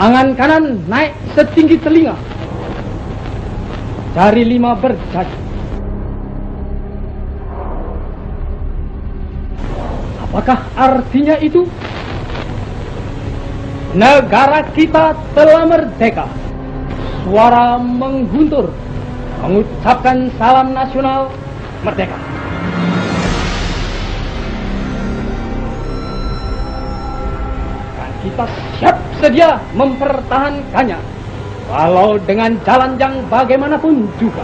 Tangan kanan naik setinggi telinga. Jari 5 berjari. Apakah artinya itu? Negara kita telah merdeka. Suara mengguntur mengucapkan salam nasional merdeka. Dan kita siap sedia mempertahankannya, walau dengan jalan yang bagaimanapun juga.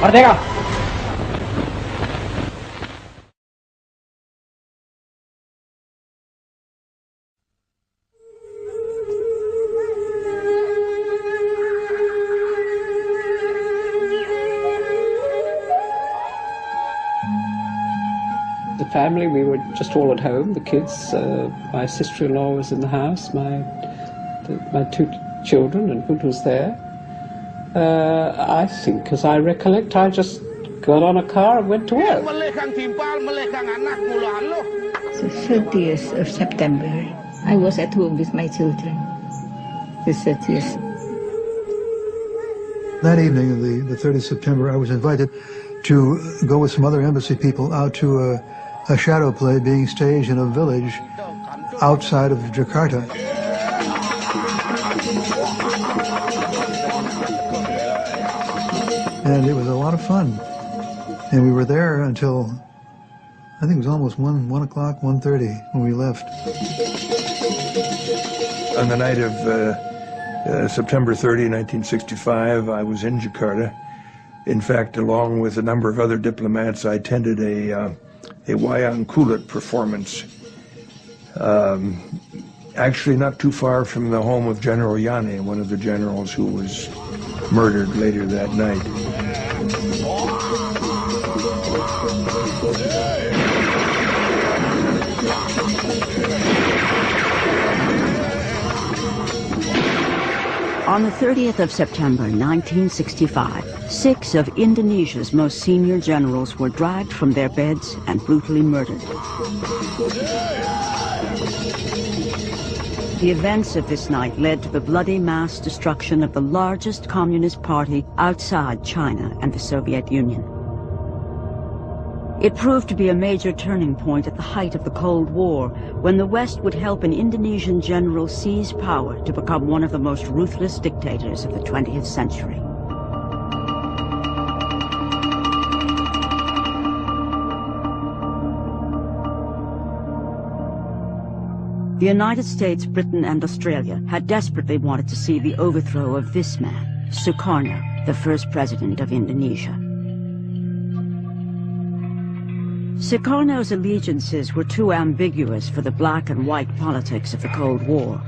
Merdeka! The family, we were just all at home, the kids, my sister-in-law was in the house, my 2 children, and Hood was there. I think, as I recollect, I just got on a car and went to work. The 30th of September, I was at home with my children. The 30th. That evening, the 30th of September, I was invited to go with some other embassy people out to a shadow play being staged in a village outside of Jakarta. And it was a lot of fun. And we were there until, I think it was almost 1 o'clock, 1:30 when we left. On the night of September 30, 1965, I was in Jakarta. In fact, along with a number of other diplomats, I attended a wayang kulit performance, actually not too far from the home of General Yani, one of the generals who was murdered later that night. On the 30th of September 1965, 6 of Indonesia's most senior generals were dragged from their beds and brutally murdered. The events of this night led to the bloody mass destruction of the largest communist party outside China and the Soviet Union. It proved to be a major turning point at the height of the Cold War, when the West would help an Indonesian general seize power to become one of the most ruthless dictators of the 20th century. The United States, Britain, and Australia had desperately wanted to see the overthrow of this man, Soekarno, the first president of Indonesia. Sukarno's allegiances were too ambiguous for the black and white politics of the Cold War.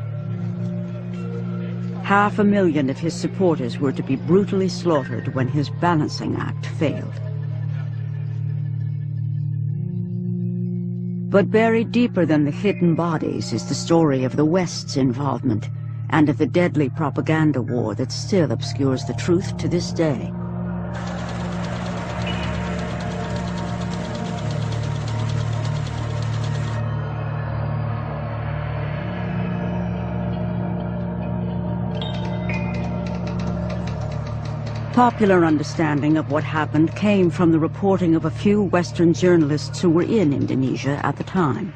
500,000 of his supporters were to be brutally slaughtered when his balancing act failed. But buried deeper than the hidden bodies is the story of the West's involvement and of the deadly propaganda war that still obscures the truth to this day. Popular understanding of what happened came from the reporting of a few Western journalists who were in Indonesia at the time.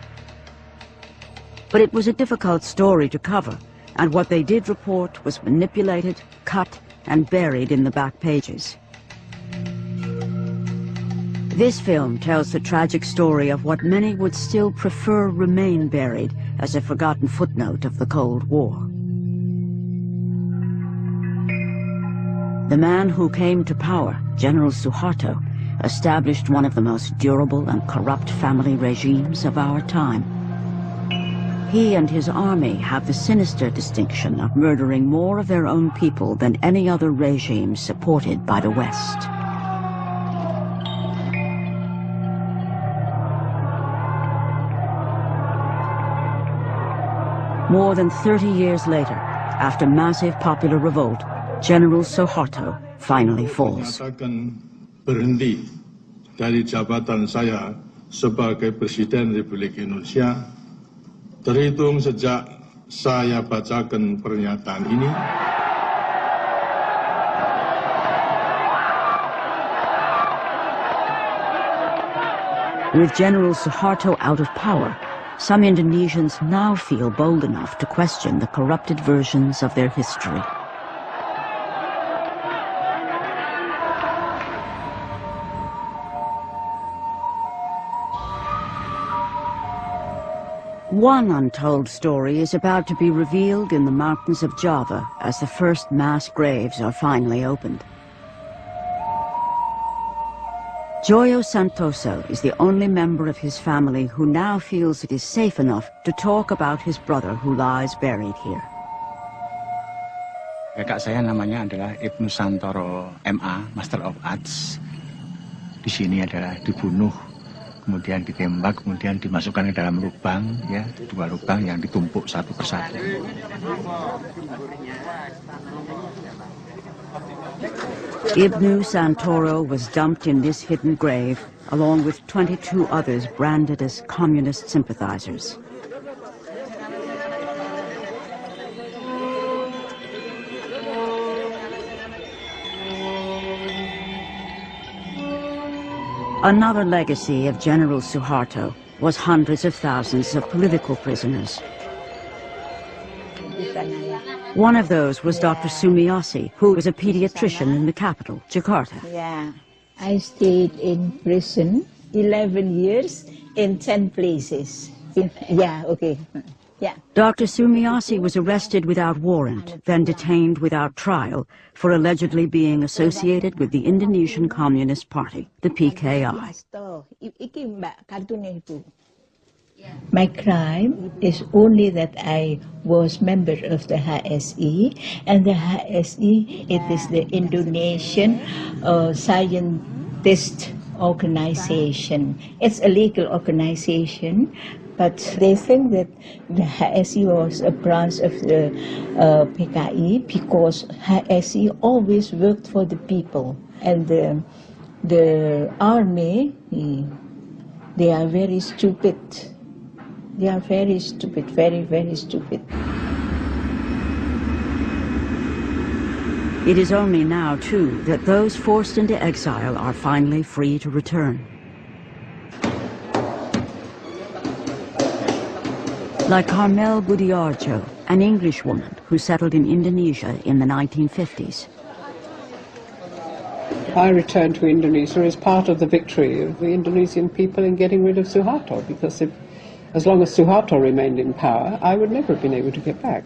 But it was a difficult story to cover, and what they did report was manipulated, cut, and buried in the back pages. This film tells the tragic story of what many would still prefer remain buried as a forgotten footnote of the Cold War. The man who came to power, General Soeharto, established one of the most durable and corrupt family regimes of our time. He and his army have the sinister distinction of murdering more of their own people than any other regime supported by the West. More than 30 years later, after massive popular revolt, General Soeharto, finally falls. Berhenti dari jabatan saya sebagai Presiden Republik Indonesia terhitung sejak saya bacakan pernyataan ini. With General Soeharto out of power, some Indonesians now feel bold enough to question the corrupted versions of their history. One untold story is about to be revealed in the mountains of Java as the first mass graves are finally opened. Joyo Santoso is the only member of his family who now feels it is safe enough to talk about his brother who lies buried here. Kakak saya namanya adalah Ibnu Santoro MA, Master of Arts. Di sini adalah dibunuh, kemudian ditembak, kemudian dimasukkan ke dalam lubang, ya, 2 lubang yang ditumpuk satu persatu. Ibnu Santoro was dumped in this hidden grave, along with 22 others branded as communist sympathizers. Another legacy of General Soeharto was hundreds of thousands of political prisoners. One of those was Dr. Sumiyosi, who was a pediatrician in the capital, Jakarta. Yeah, I stayed in prison 11 years in 10 places. Yeah, okay. Yeah. Dr. Sumiyosi was arrested without warrant, then detained without trial for allegedly being associated with the Indonesian Communist Party, the PKI. My crime is only that I was member of the HSI, and the HSI, it is the Indonesian Scientist Organization. It's a legal organization, but they think that the HSI was a branch of the PKI because HSI always worked for the people, and the army, they are very stupid. They are very stupid, very, very stupid. It is only now, too, that those forced into exile are finally free to return. Like Carmel Budiarjo, an English woman who settled in Indonesia in the 1950s. I returned to Indonesia as part of the victory of the Indonesian people in getting rid of Soeharto, because as long as Soeharto remained in power, I would never have been able to get back.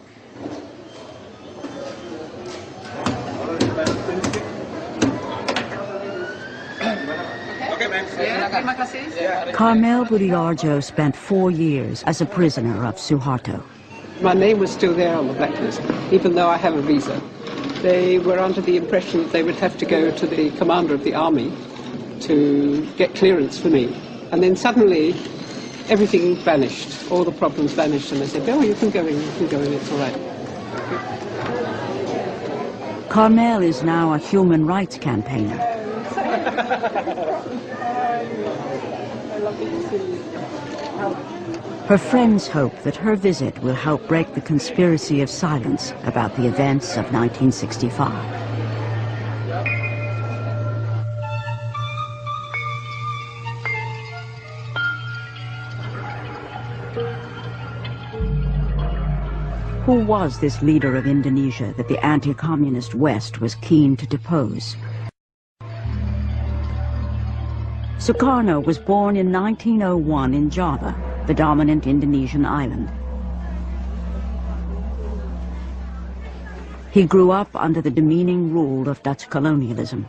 Carmel Budiarjo spent 4 years as a prisoner of Soeharto. My name was still there on the blacklist, even though I have a visa. They were under the impression that they would have to go to the commander of the army to get clearance for me. And then suddenly, everything vanished, all the problems vanished, and they said, oh, you can go in, it's all right. Carmel is now a human rights campaigner. Her friends hope that her visit will help break the conspiracy of silence about the events of 1965. Who was this leader of Indonesia that the anti-communist West was keen to depose? Soekarno was born in 1901 in Java, the dominant Indonesian island. He grew up under the demeaning rule of Dutch colonialism.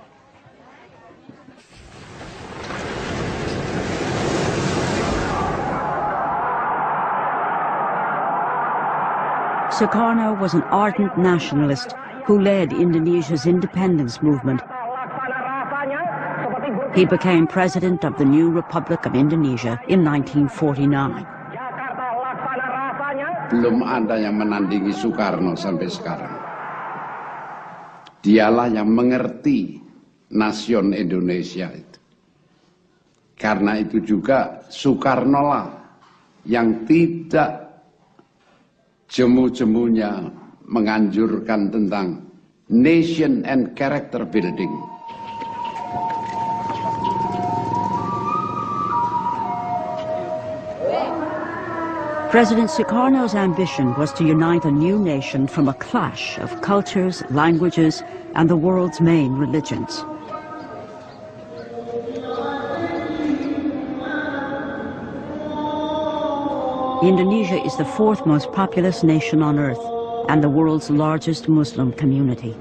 Soekarno was an ardent nationalist who led Indonesia's independence movement. He became president of the new Republic of Indonesia in 1949. Belum ada yang menandingi Soekarno sampai sekarang. Dialah yang mengerti nasion Indonesia itu. Karena itu juga Soekarno lah yang tidak jemu-jemunya menganjurkan tentang nation and character building. President Sukarno's ambition was to unite a new nation from a clash of cultures, languages, and the world's main religions. Indonesia is the fourth most populous nation on earth and the world's largest Muslim community.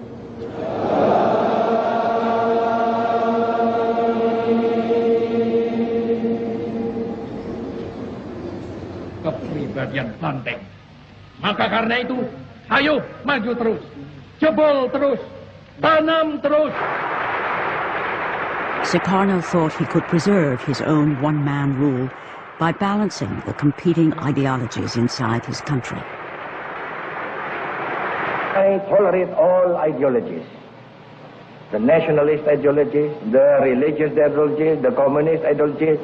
Kepribadian banteng. Maka karena itu, ayo maju terus, jebol terus, tanam terus. Sukarno thought he could preserve his own one-man rule by balancing the competing ideologies inside his country. I tolerate all ideologies. The nationalist ideology, the religious ideology, the communist ideology.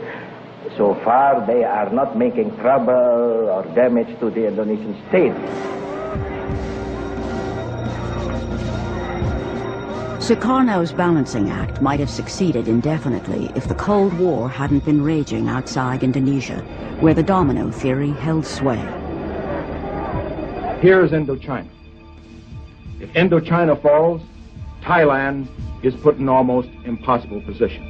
So far, they are not making trouble or damage to the Indonesian state. Sukarno's balancing act might have succeeded indefinitely if the Cold War hadn't been raging outside Indonesia, where the domino theory held sway. Here's Indochina. If Indochina falls, Thailand is put in an almost impossible position.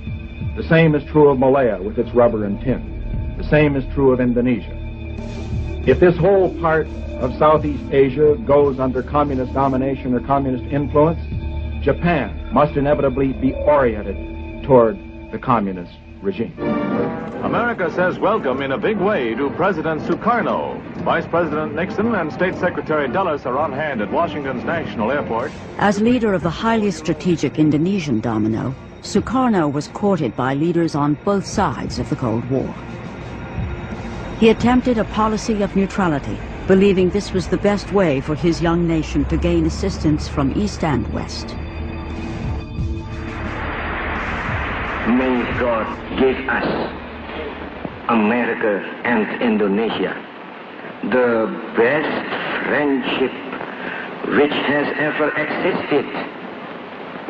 The same is true of Malaya with its rubber and tin. The same is true of Indonesia. If this whole part of Southeast Asia goes under communist domination or communist influence, Japan must inevitably be oriented toward the communist regime. America says welcome in a big way to President Sukarno. Vice President Nixon and State Secretary Dulles are on hand at Washington's National Airport. As leader of the highly strategic Indonesian domino, Sukarno was courted by leaders on both sides of the Cold War. He attempted a policy of neutrality, believing this was the best way for his young nation to gain assistance from East and West. May God give us, America and Indonesia, the best friendship which has ever existed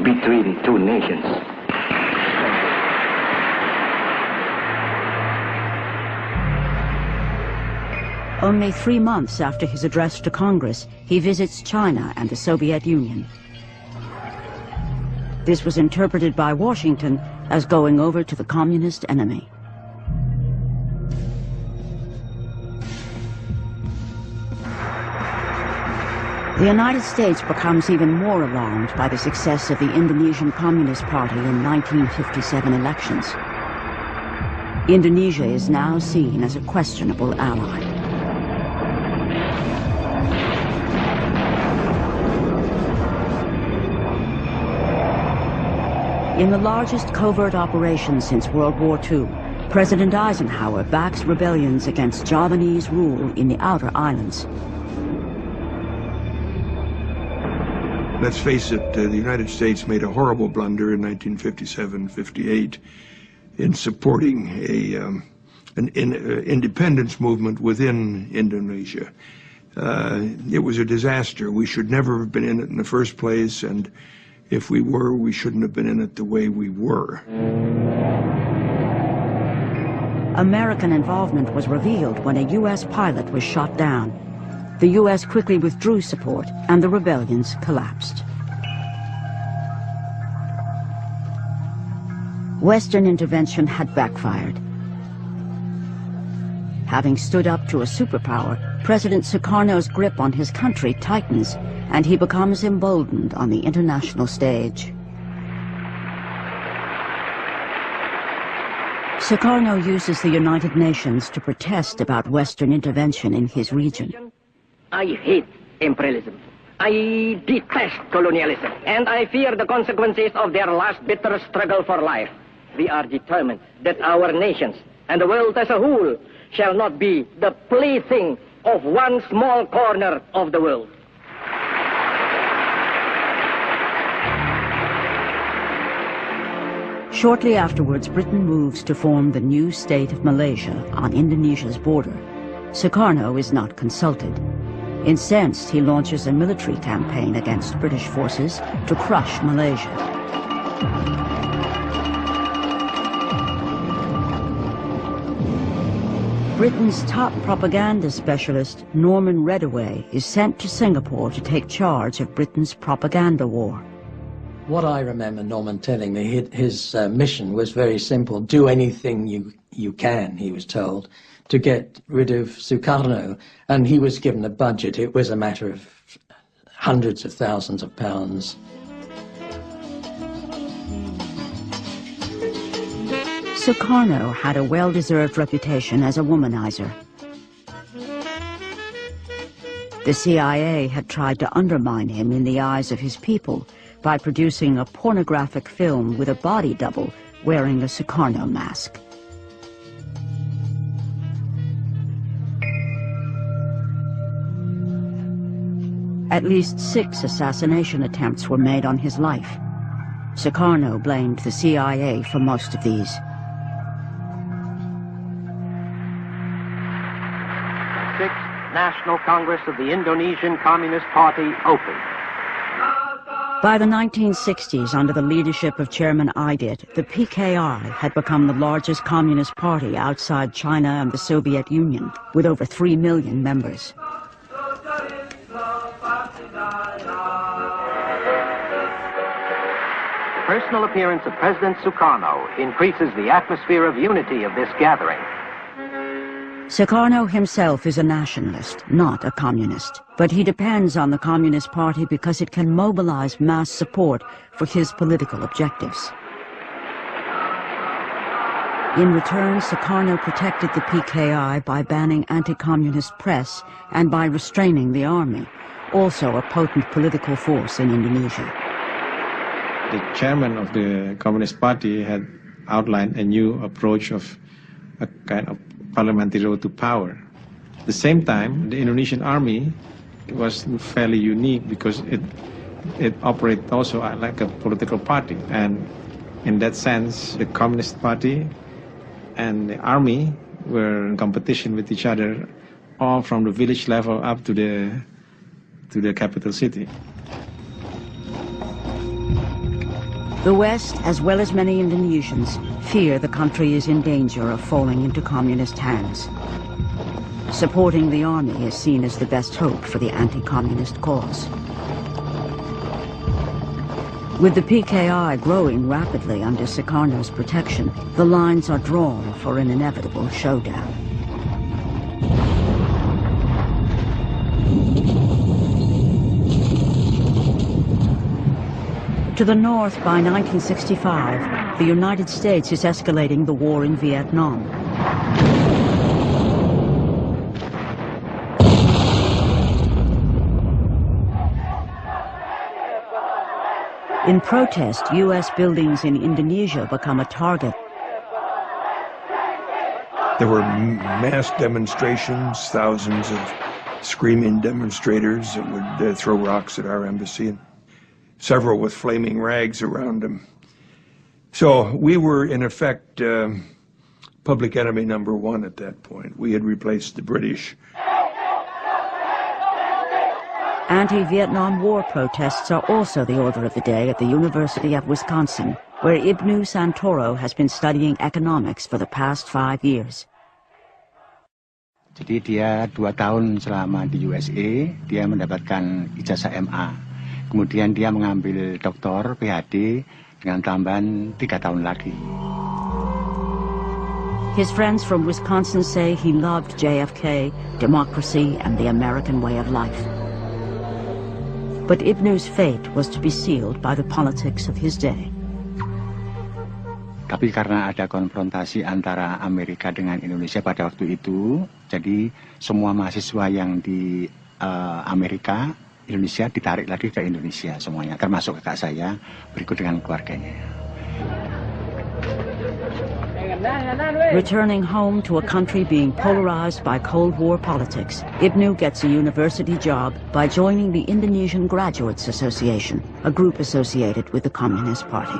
between two nations. Only 3 months after his address to Congress, he visits China and the Soviet Union. This was interpreted by Washington as going over to the communist enemy. The United States becomes even more alarmed by the success of the Indonesian Communist Party in 1957 elections. Indonesia is now seen as a questionable ally. In the largest covert operation since World War II, President Eisenhower backs rebellions against Javanese rule in the outer islands. Let's face it, the United States made a horrible blunder in 1957-58 in supporting an independence movement within Indonesia. It was a disaster. We should never have been in it in the first place, and if we were, we shouldn't have been in it the way we were. American involvement was revealed when a U.S. pilot was shot down. The U.S. quickly withdrew support, and the rebellions collapsed. Western intervention had backfired. Having stood up to a superpower, President Sukarno's grip on his country tightens, and he becomes emboldened on the international stage. Soekarno uses the United Nations to protest about Western intervention in his region. I hate imperialism. I detest colonialism. And I fear the consequences of their last bitter struggle for life. We are determined that our nations and the world as a whole shall not be the plaything of one small corner of the world. Shortly afterwards, Britain moves to form the new state of Malaysia on Indonesia's border. Soekarno is not consulted. Incensed, he launches a military campaign against British forces to crush Malaysia. Britain's top propaganda specialist, Norman Redaway, is sent to Singapore to take charge of Britain's propaganda war. What I remember Norman telling me, his mission was very simple. Do anything you can, he was told, to get rid of Soekarno. And he was given a budget. It was a matter of hundreds of thousands of pounds. Soekarno had a well-deserved reputation as a womanizer. The CIA had tried to undermine him in the eyes of his people by producing a pornographic film with a body double wearing a Soekarno mask. At least 6 assassination attempts were made on his life. Soekarno blamed the CIA for most of these. National Congress of the Indonesian Communist Party open. By the 1960s, under the leadership of Chairman Aidit, the PKI had become the largest communist party outside China and the Soviet Union, with over 3 million members. The personal appearance of President Soekarno increases the atmosphere of unity of this gathering. Soekarno himself is a nationalist, not a communist, but he depends on the Communist Party because it can mobilize mass support for his political objectives. In return, Soekarno protected the PKI by banning anti-communist press and by restraining the army, also a potent political force in Indonesia. The chairman of the Communist Party had outlined a new approach of a kind of parliamentary road to power. At the same time, the Indonesian army was fairly unique because it operated also like a political party. And in that sense, the Communist Party and the army were in competition with each other, all from the village level up to the capital city. The West, as well as many Indonesians, fear the country is in danger of falling into communist hands. Supporting the army is seen as the best hope for the anti-communist cause. With the PKI growing rapidly under Soekarno's protection, the lines are drawn for an inevitable showdown. To the north, by 1965, the United States is escalating the war in Vietnam. In protest, U.S. buildings in Indonesia become a target. There were mass demonstrations, thousands of screaming demonstrators that would throw rocks at our embassy, and several with flaming rags around them. So we were, in effect, public enemy number 1 at that point. We had replaced the British. Anti-Vietnam War protests are also the order of the day at the University of Wisconsin, where Ibnu Santoro has been studying economics for the past 5 years. Jadi dia 2 tahun selama di USA, dia mendapatkan ijazah MA. Kemudian dia mengambil doktor PhD dengan tambahan 3 tahun lagi. His friends from Wisconsin say he loved JFK, democracy, and the American way of life. But Ibnu's fate was to be sealed by the politics of his day. Tapi karena ada konfrontasi antara Amerika dengan Indonesia pada waktu itu, jadi semua mahasiswa yang di Amerika, Indonesia ditarik lagi ke Indonesia semuanya, termasuk kakak saya, berikut dengan keluarganya. Returning home to a country being polarized by Cold War politics, Ibnu gets a university job by joining the Indonesian Graduates Association, a group associated with the Communist Party.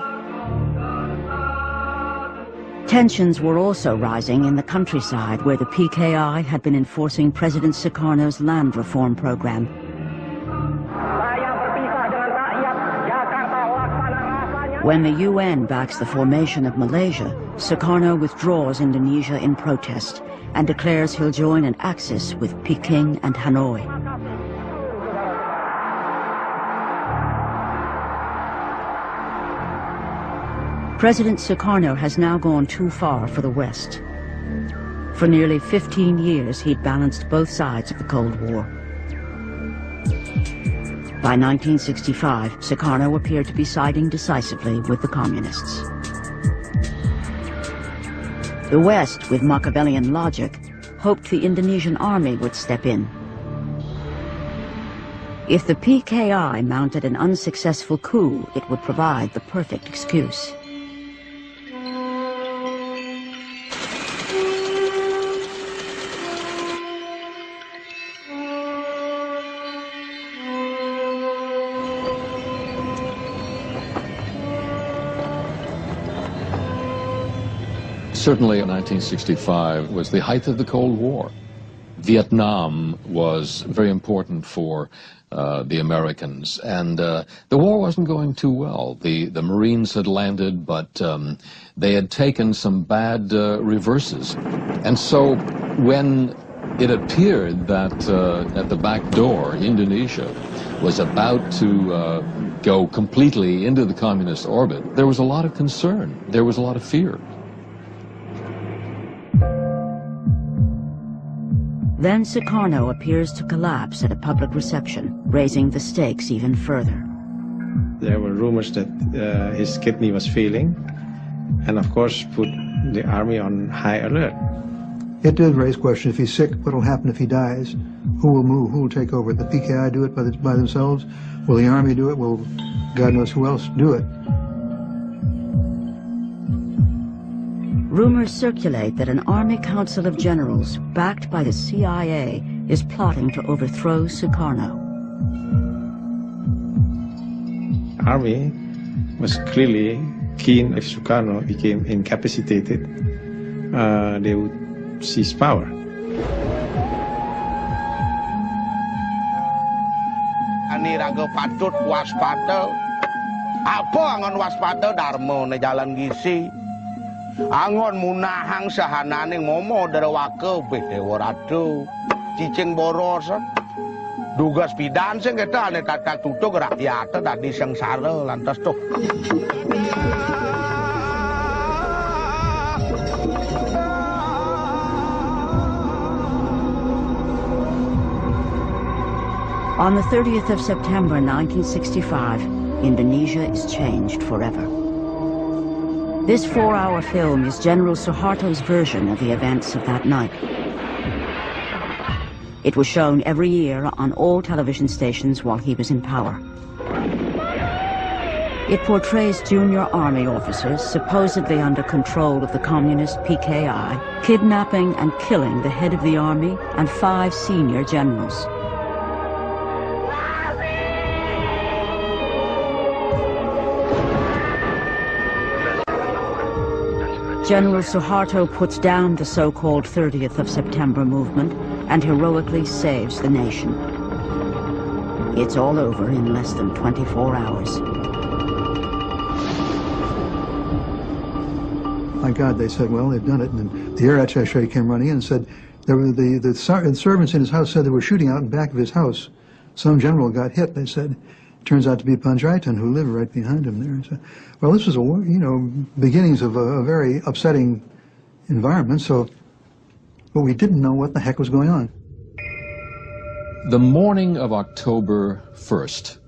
Tensions were also rising in the countryside where the PKI had been enforcing President Suekarno's land reform program. When the UN backs the formation of Malaysia, Soekarno withdraws Indonesia in protest and declares he'll join an axis with Peking and Hanoi. President Suekarno has now gone too far for the West. For nearly 15 years, he'd balanced both sides of the Cold War. By 1965, Suekarno appeared to be siding decisively with the communists. The West, with Machiavellian logic, hoped the Indonesian army would step in. If the PKI mounted an unsuccessful coup, it would provide the perfect excuse. Certainly, 1965 was the height of the Cold War. Vietnam was very important for the Americans, and the war wasn't going too well. The Marines had landed, but they had taken some bad reverses. And so when it appeared that at the back door, Indonesia was about to go completely into the communist orbit, there was a lot of concern. There was a lot of fear. Then Suekarno appears to collapse at a public reception, raising the stakes even further. There were rumors that his kidney was failing, and of course put the army on high alert. It did raise questions. If he's sick, what will happen if he dies? Who will move? Who will take over? The PKI do it by themselves? Will the army do it? Will God knows who else do it? Rumors circulate that an Army Council of Generals, backed by the CIA, is plotting to overthrow Suekarno. Army was clearly keen if Suekarno became incapacitated, they would seize power. Ani raga patut waspada. Apa angon waspada dharma ne jalan gisi. Angon munahang sahanane ngomo darawake bedewa rado cicing boros dugas pidan sing kita ane tatak tutuk rakyat tadi sengsara lantas tuh. On the 30th of September 1965, Indonesia is changed forever. This 4-hour film is General Soeharto's version of the events of that night. It was shown every year on all television stations while he was in power. It portrays junior army officers supposedly under control of the communist PKI, kidnapping and killing the head of the army and 5 senior generals. General Soeharto puts down the so-called 30th of September movement and heroically saves the nation. It's all over in less than 24 hours. My God, they said, well, they've done it. And then the air attaché came running in and said, there were the servants in his house said they were shooting out in back of his house. Some general got hit, they said. Turns out to be Panjaitan, who lived right behind him there. So, well, this was beginnings of a very upsetting environment. But we didn't know what the heck was going on. The morning of October 1st,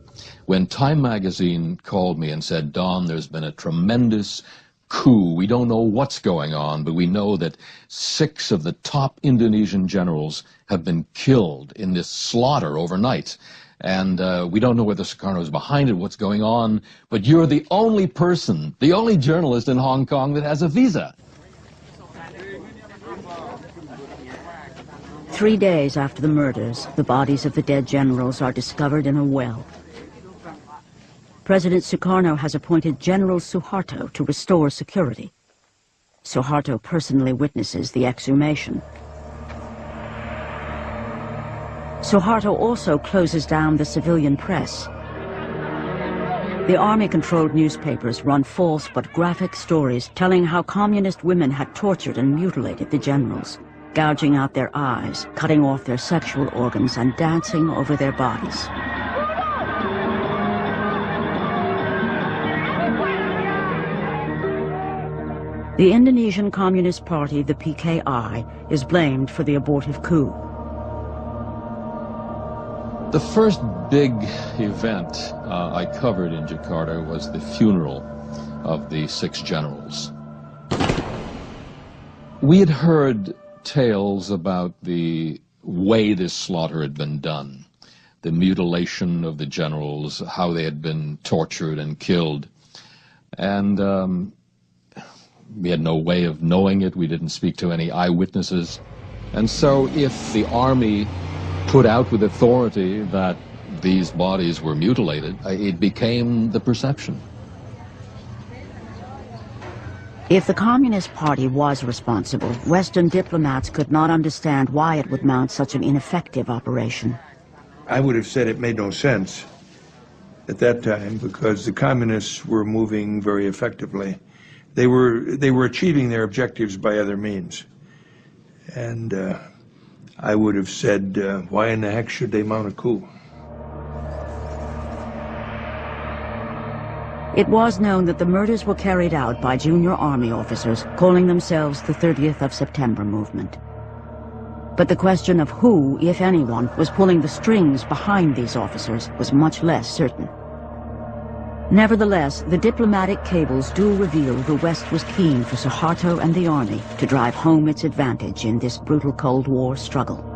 when Time magazine called me and said, Don, there's been a tremendous coup. We don't know what's going on, but we know that 6 of the top Indonesian generals have been killed in this slaughter overnight. And we don't know whether Suekarno is behind it, what's going on, but you're the only person, the only journalist in Hong Kong that has a visa. 3 days after the murders, the bodies of the dead generals are discovered in a well. President Suekarno has appointed General Soeharto to restore security. Soeharto personally witnesses the exhumation. Soeharto also closes down the civilian press. The army-controlled newspapers run false but graphic stories telling how communist women had tortured and mutilated the generals, gouging out their eyes, cutting off their sexual organs, and dancing over their bodies. The Indonesian Communist Party, the PKI, is blamed for the abortive coup. The first big event I covered in Jakarta was the funeral of the 6 generals. We had heard tales about the way this slaughter had been done, the mutilation of the generals, how they had been tortured and killed. And we had no way of knowing it. We didn't speak to any eyewitnesses. And so if the army put out with authority that these bodies were mutilated, it became the perception. If the Communist Party was responsible, Western diplomats could not understand why it would mount such an ineffective operation. I would have said it made no sense at that time because the communists were moving very effectively. They were achieving their objectives by other means. And I would have said, why in the heck should they mount a coup? It was known that the murders were carried out by junior army officers calling themselves the 30th of September movement. But the question of who, if anyone, was pulling the strings behind these officers was much less certain. Nevertheless, the diplomatic cables do reveal the West was keen for Soeharto and the army to drive home its advantage in this brutal Cold War struggle.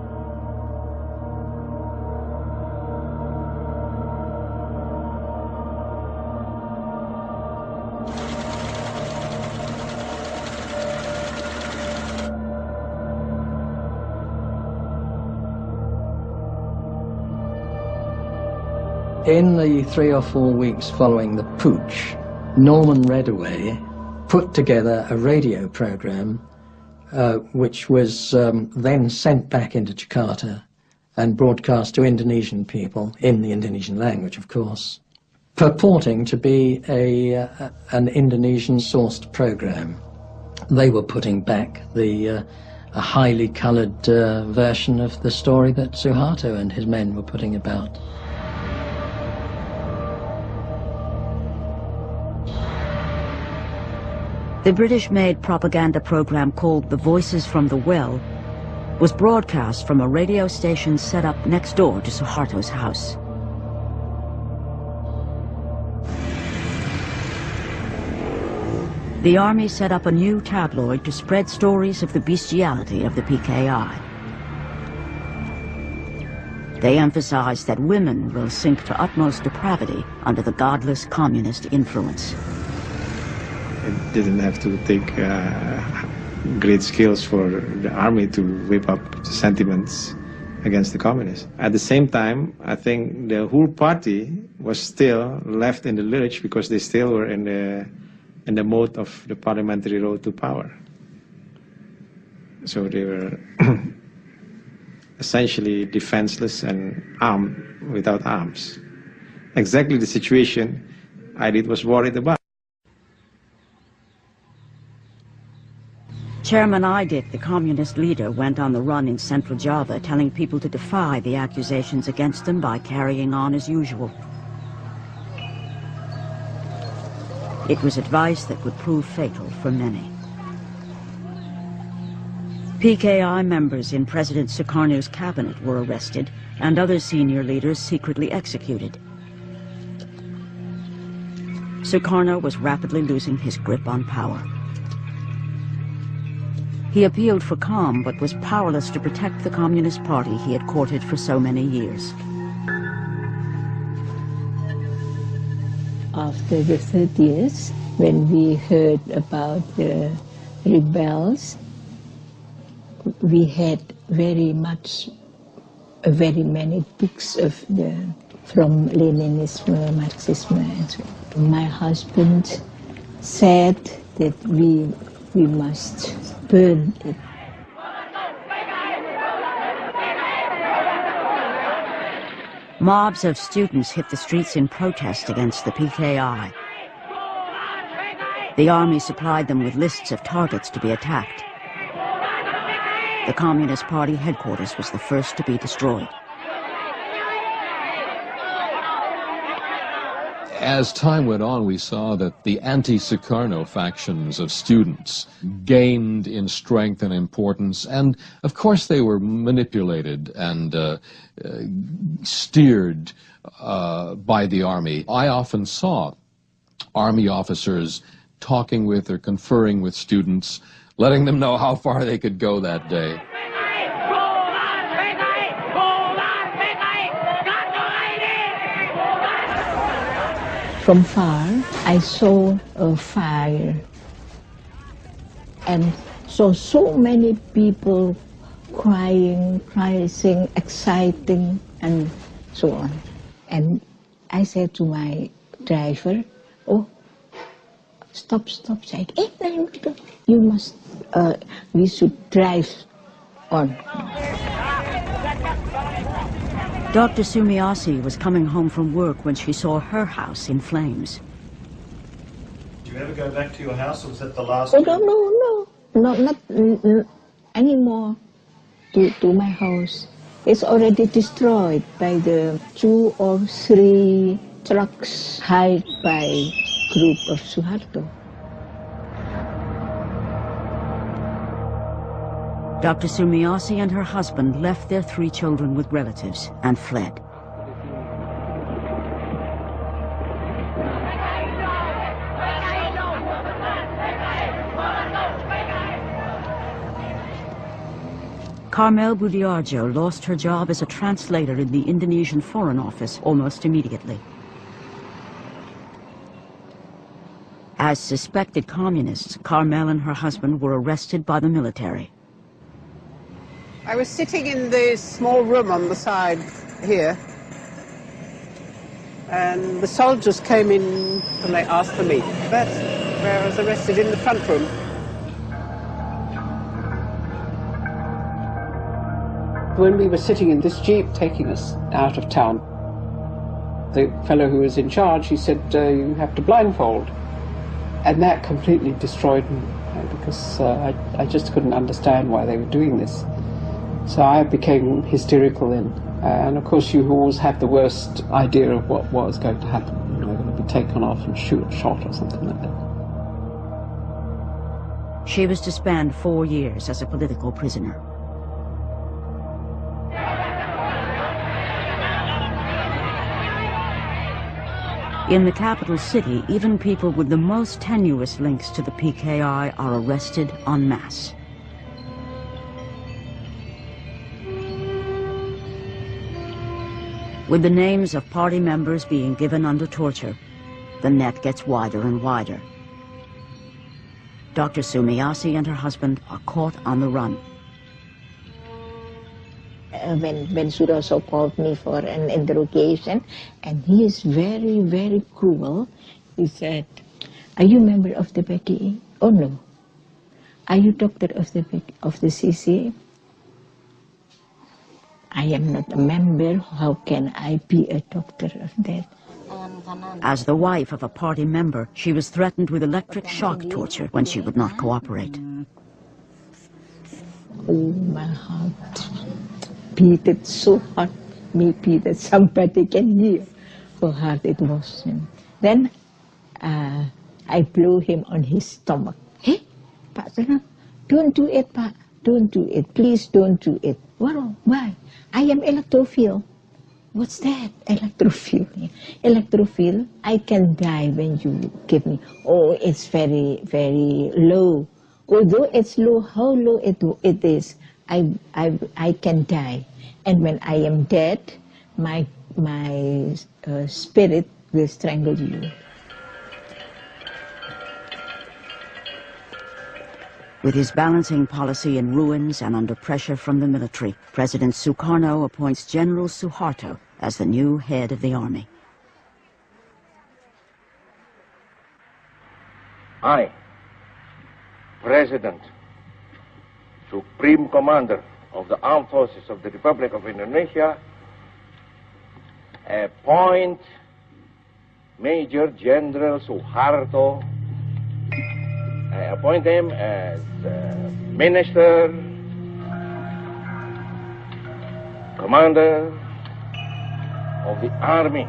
In the 3 or 4 weeks following the putsch, Norman Redaway put together a radio program which was then sent back into Jakarta and broadcast to Indonesian people, in the Indonesian language of course, purporting to be an Indonesian-sourced program. They were putting back a highly coloured version of the story that Soeharto and his men were putting about. The British-made propaganda program called The Voices from the Well was broadcast from a radio station set up next door to Suharto's house. The army set up a new tabloid to spread stories of the bestiality of the PKI. They emphasized that women will sink to utmost depravity under the godless communist influence. It didn't have to take great skills for the army to whip up sentiments against the communists. At the same time, I think the whole party was still left in the lurch because they still were in the mode of the parliamentary road to power. So they were essentially defenseless and armed without arms. Exactly the situation Aidit was worried about. Chairman Aidit, the communist leader, went on the run in Central Java, telling people to defy the accusations against them by carrying on as usual. It was advice that would prove fatal for many. PKI members in President Soekarno's cabinet were arrested, and other senior leaders secretly executed. Soekarno was rapidly losing his grip on power. He appealed for calm, but was powerless to protect the Communist Party he had courted for so many years. After the 30th, when we heard about the rebels, we had very many books from Leninism, Marxism, and so on. My husband said that we we must burn it. Mobs of students hit the streets in protest against the PKI. The army supplied them with lists of targets to be attacked. The Communist Party headquarters was the first to be destroyed. As time went on, we saw that the anti-Suekarno factions of students gained in strength and importance, and of course they were manipulated and steered by the army. I often saw army officers talking with or conferring with students, letting them know how far they could go that day. From far, I saw a fire and saw so many people crying, praising, exciting, and so on. And I said to my driver, "Oh, stop, say, you must, we should drive on." Dr. Sumiyoshi was coming home from work when she saw her house in flames. Did you ever go back to your house, or was that the last? Oh, no, not anymore to my house. It's already destroyed by the 2 or 3 trucks hired by group of Soeharto. Dr. Sumiyoshi and her husband left their 3 children with relatives and fled. Carmel Budiarjo lost her job as a translator in the Indonesian Foreign Office almost immediately. As suspected communists, Carmel and her husband were arrested by the military. I was sitting in the small room on the side here, and the soldiers came in and they asked for me. That's where I was arrested, in the front room. When we were sitting in this jeep taking us out of town, the fellow who was in charge, he said, "You have to blindfold." And that completely destroyed me, because I just couldn't understand why they were doing this. So I became hysterical then. And of course you always have the worst idea of what was going to happen. You know, going to be taken off and shot or something like that. She was to spend 4 years as a political prisoner. In the capital city, even people with the most tenuous links to the PKI are arrested en masse. With the names of party members being given under torture, the net gets wider and wider. Dr. Sumiyoshi and her husband are caught on the run. When Sueharto called me for an interrogation, and he is very, very cruel, he said, "Are you a member of the PKI? Oh no. Are you doctor of the CC? I am not a member. How can I be a doctor of that?" As the wife of a party member, she was threatened with electric shock torture when she would not cooperate. Oh, my heart beat it so hard, maybe that somebody can hear how hard it was. Then I blew him on his stomach. "Hey, Pak Sana, don't do it, Pak. Don't do it. Please don't do it." "Well, why?" "I am electrophile." "What's that?" "Electrophile." "Electrophile, I can die when you give me." "Oh, it's very, very low." "Although it's low, how low it is, I can die. And when I am dead, my spirit will strangle you." With his balancing policy in ruins and under pressure from the military, President Suekarno appoints General Soeharto as the new head of the army. I, President, Supreme Commander of the Armed Forces of the Republic of Indonesia, appoint Major General Soeharto, appoint him as Minister, Commander of the Army.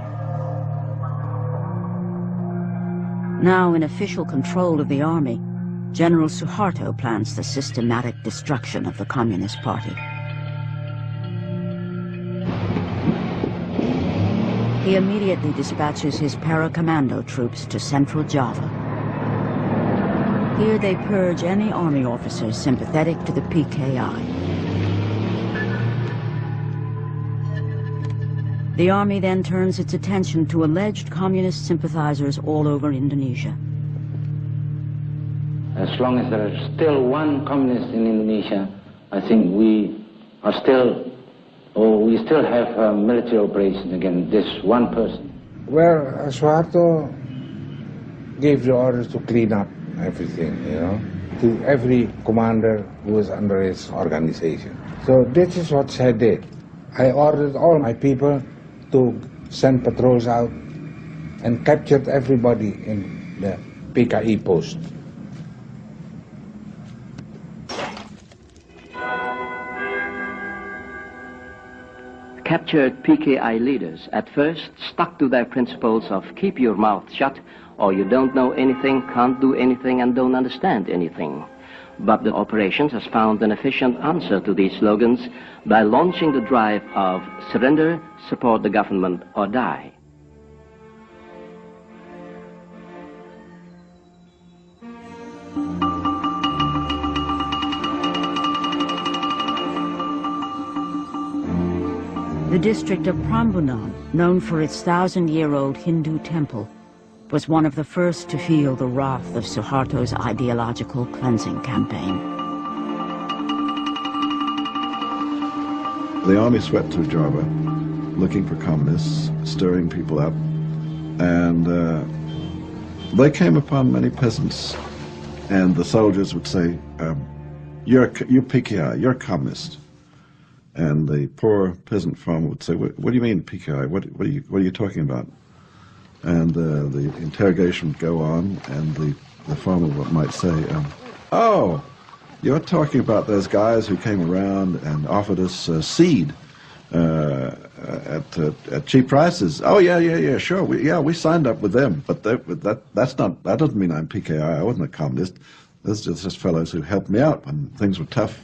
Now in official control of the army, General Soeharto plans the systematic destruction of the Communist Party. He immediately dispatches his para-commando troops to central Java. Here they purge any army officers sympathetic to the PKI. The army then turns its attention to alleged communist sympathizers all over Indonesia. As long as there is still one communist in Indonesia, I think we still have military operations against this one person. Well, Soeharto gave the orders to clean up everything, to every commander who was under his organization. So this is what I did. I ordered all my people to send patrols out and captured everybody in the PKI post. Captured PKI leaders at first stuck to their principles of keep your mouth shut, or you don't know anything, can't do anything, and don't understand anything. But the operations has found an efficient answer to these slogans by launching the drive of surrender, support the government, or die. The district of Prambanan, known for its 1,000-year-old Hindu temple, was one of the first to feel the wrath of Suharto's ideological cleansing campaign. The army swept through Java, looking for communists, stirring people up, and they came upon many peasants, and the soldiers would say, you're PKI, you're a communist. And the poor peasant farmer would say, what do you mean PKI? What are you talking about? And the interrogation would go on, and the farmer might say, oh, you're talking about those guys who came around and offered us seed at cheap prices. Oh, yeah, sure. We signed up with them, but that doesn't mean I'm PKI. I wasn't a communist. Those are just fellows who helped me out when things were tough.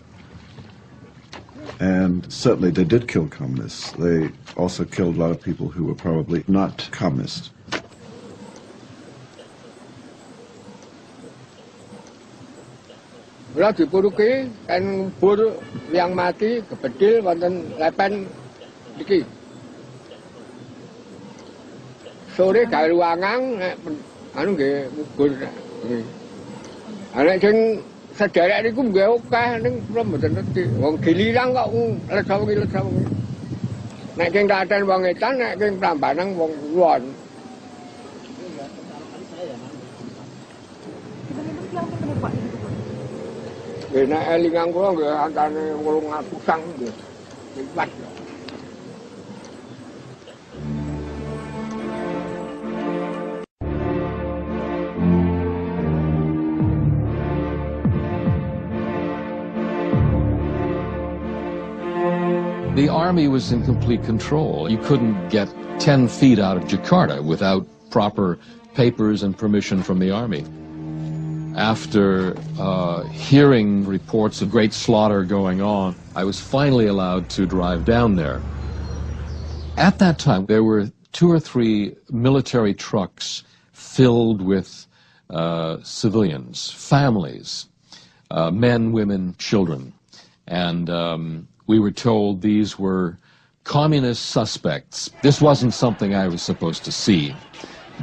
And certainly they did kill communists. They also killed a lot of people who were probably not communists. Kalau dipuruki kan bur yang mati kebedil wonten lepen iki. Sore gawe luangang nek anu nggih bubur. Ana sing sederek niku nggih akeh ning kula mboten ngerti. Wong Gililang kok lesawengi. Nek sing Klaten wong edan, nek sing Prambanan wong Kulon. Nek elingan kula nggih antane 800-an nggih. Lipat. The army was in complete control. You couldn't get 10 feet out of Jakarta without proper papers and permission from the army. After hearing reports of great slaughter going on, I was finally allowed to drive down there. At that time, there were 2 or 3 military trucks filled with civilians, families, men, women, children. And we were told these were communist suspects. This wasn't something I was supposed to see,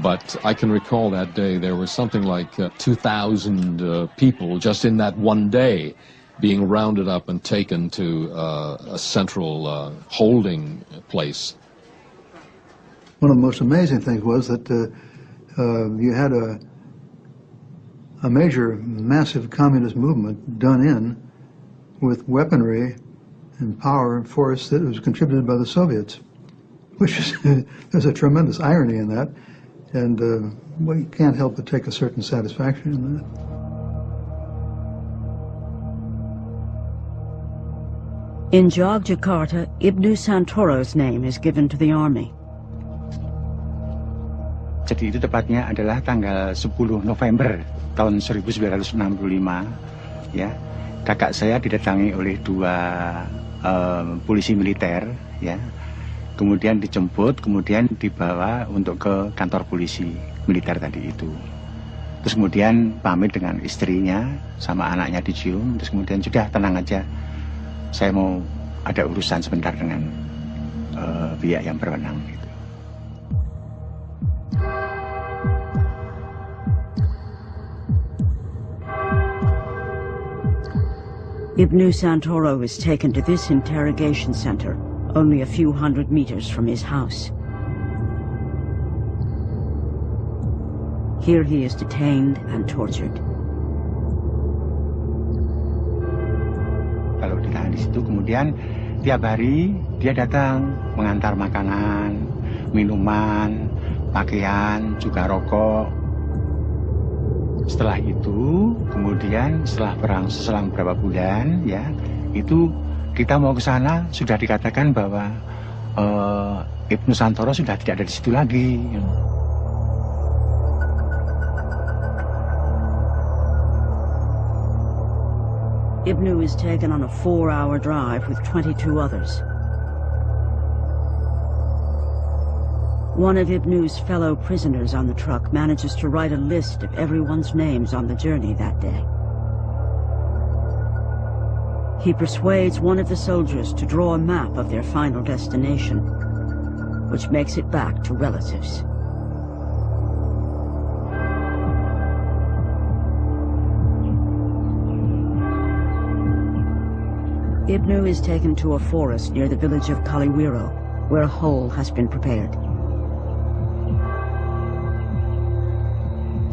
but I can recall that day there was something like 2,000 people just in that one day being rounded up and taken to a central holding place. One of the most amazing things was that you had a major, massive communist movement done in with weaponry and power and force that was contributed by the Soviets, which is, there's a tremendous irony in that, and we can't help but take a certain satisfaction in that. In Yogyakarta, Ibnu Santoro's name is given to the army. Jadi itu tepatnya adalah tanggal 10 November tahun 1965, ya. Kakak saya didatangi oleh dua polisi militer, ya. Kemudian dijemput, kemudian dibawa untuk ke kantor polisi militer tadi itu. Terus kemudian pamit dengan istrinya sama anaknya dicium, terus kemudian sudah tenang aja. Saya mau ada urusan sebentar dengan pihak yang berwenang. Ibnu Santoro is taken to this interrogation center, only a few hundred meters from his house. Here he is detained and tortured. Kalau ditahan di situ, kemudian tiap hari dia datang mengantar makanan, minuman, pakaian, juga rokok. Setelah itu, kemudian selang beberapa bulan, ya, itu kita mau ke sana, sudah dikatakan bahwa Ibnu Santoro sudah tidak ada di situ lagi. Ibnu is taken on a 4-hour drive with 22 others. One of Ibnu's fellow prisoners on the truck manages to write a list of everyone's names on the journey that day. He persuades one of the soldiers to draw a map of their final destination, which makes it back to relatives. Ibnu is taken to a forest near the village of Kaliwiro, where a hole has been prepared.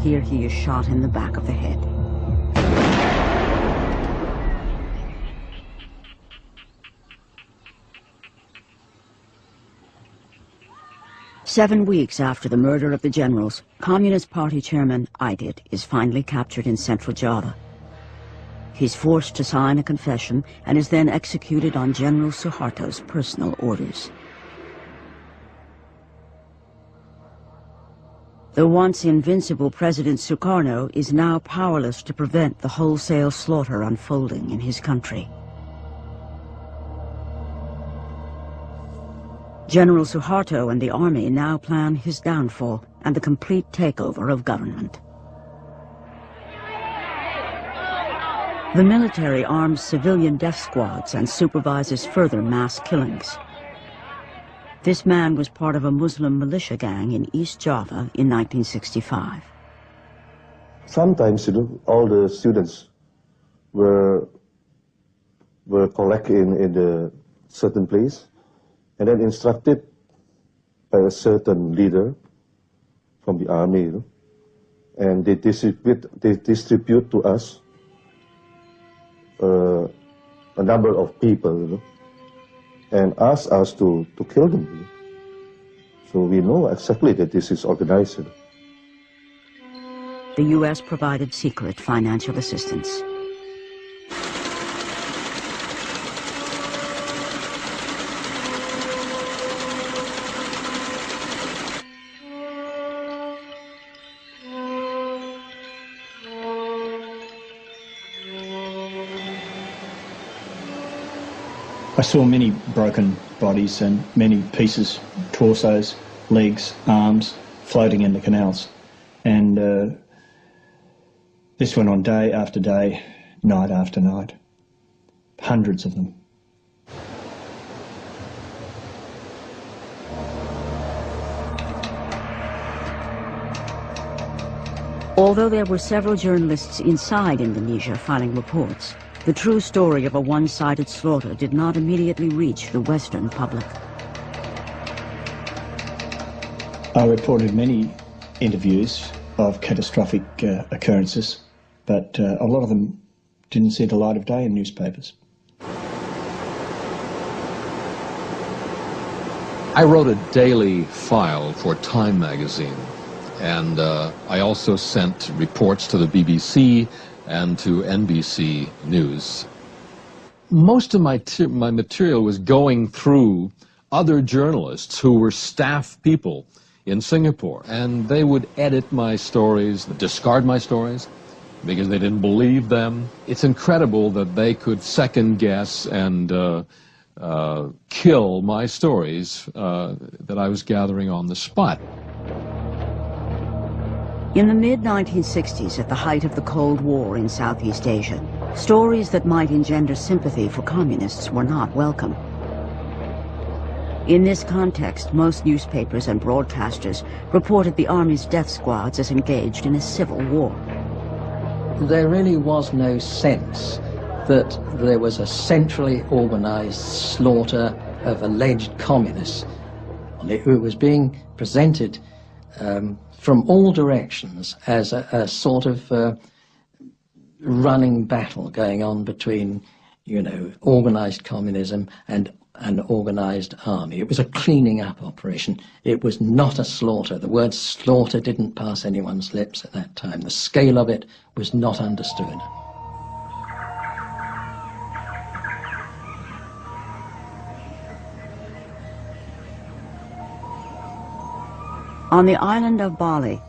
Here he is shot in the back of the head. Seven weeks after the murder of the generals, Communist Party chairman Aidit is finally captured in central Java. He's forced to sign a confession and is then executed on General Soeharto's personal orders. The once invincible President Soekarno is now powerless to prevent the wholesale slaughter unfolding in his country. General Soeharto and the army now plan his downfall and the complete takeover of government. The military arms civilian death squads and supervises further mass killings. This man was part of a Muslim militia gang in East Java in 1965. Sometimes, all the students were collected in a certain place and then instructed by a certain leader from the army, and they distribute to us a number of people, and ask us to kill them. So we know exactly that this is organized. The U.S. provided secret financial assistance. I saw many broken bodies and many pieces, torsos, legs, arms, floating in the canals. And this went on day after day, night after night. Hundreds of them. Although there were several journalists inside Indonesia filing reports, the true story of a one-sided slaughter did not immediately reach the Western public. I reported many interviews of catastrophic occurrences but a lot of them didn't see the light of day in newspapers. I wrote a daily file for Time magazine, and I also sent reports to the BBC and to NBC News. Most of my material was going through other journalists who were staff people in Singapore, and they would edit my stories, discard my stories, because they didn't believe them. It's incredible that they could second guess and kill my stories that I was gathering on the spot. In the mid-1960s, at the height of the Cold War in Southeast Asia, stories that might engender sympathy for communists were not welcome. In this context, most newspapers and broadcasters reported the Army's death squads as engaged in a civil war. There really was no sense that there was a centrally organized slaughter of alleged communists. It was being presented from all directions as a sort of running battle going on between, you know, organized communism and an organized army. It was a cleaning up operation. It was not a slaughter. The word slaughter didn't pass anyone's lips at that time. The scale of it was not understood. On the island of Bali,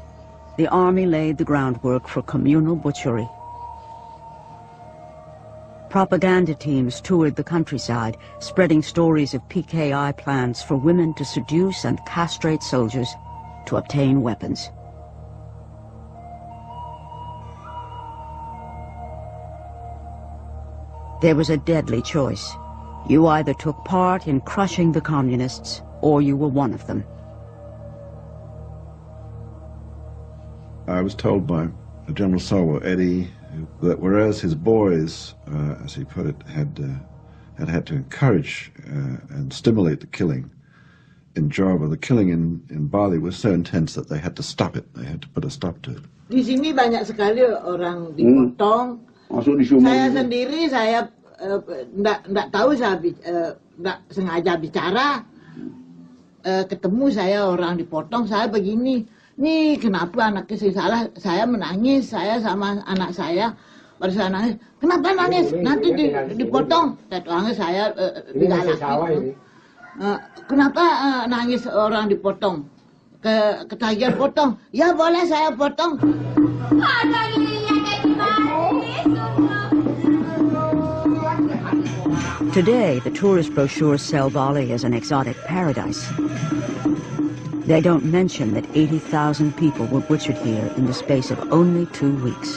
the army laid the groundwork for communal butchery. Propaganda teams toured the countryside, spreading stories of PKI plans for women to seduce and castrate soldiers to obtain weapons. There was a deadly choice. You either took part in crushing the communists, or you were one of them. I was told by General Sawa, Eddie, that whereas his boys, as he put it, had to encourage and stimulate the killing in Java, the killing in Bali was so intense that they had to stop it. They had to put a stop to it. Di sini banyak sekali orang dipotong. Saya sendiri, saya nggak tahu, saya nggak sengaja bicara. Ketemu saya orang dipotong, saya begini. Nih kenapa anaknya saya salah, saya menangis, saya sama anak saya, baru saya nangis, kenapa nangis, nanti dipotong, tetangga saya digalakin, kenapa nangis orang dipotong, ketagihan potong, ya boleh saya potong. Today, the tourist brochures sell Bali as an exotic paradise. They don't mention that 80,000 people were butchered here in the space of only 2 weeks.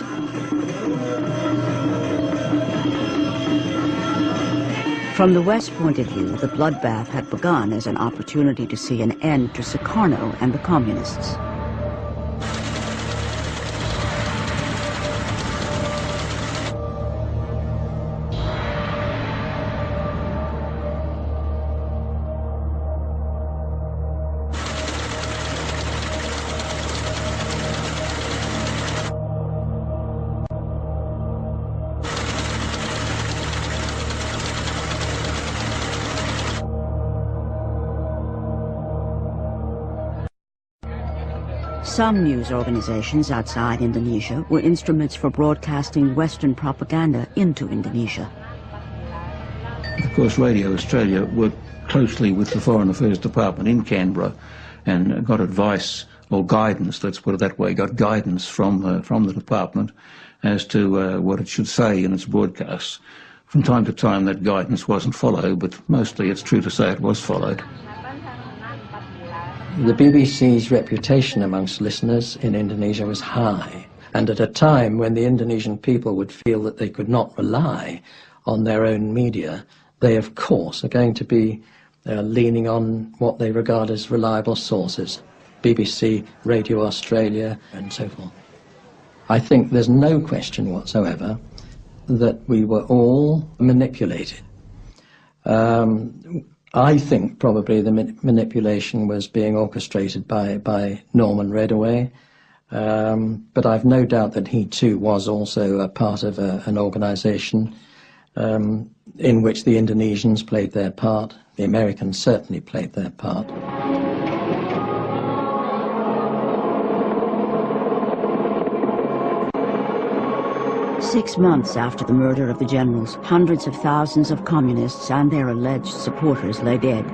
From the West point of view, the bloodbath had begun as an opportunity to see an end to Soekarno and the communists. Some news organizations outside Indonesia were instruments for broadcasting Western propaganda into Indonesia. Of course, Radio Australia worked closely with the Foreign Affairs Department in Canberra and got advice, or guidance, let's put it that way, got guidance from the department as to what it should say in its broadcasts. From time to time that guidance wasn't followed, but mostly it's true to say it was followed. The BBC's reputation amongst listeners in Indonesia was high, and at a time when the Indonesian people would feel that they could not rely on their own media, they of course are going to be leaning on what they regard as reliable sources, BBC, Radio Australia and so forth. I think there's no question whatsoever that we were all manipulated. I think probably the manipulation was being orchestrated by Norman Redaway, But I've no doubt that he too was also a part of an organisation in which the Indonesians played their part. The Americans certainly played their part. Six months after the murder of the generals, hundreds of thousands of communists and their alleged supporters lay dead.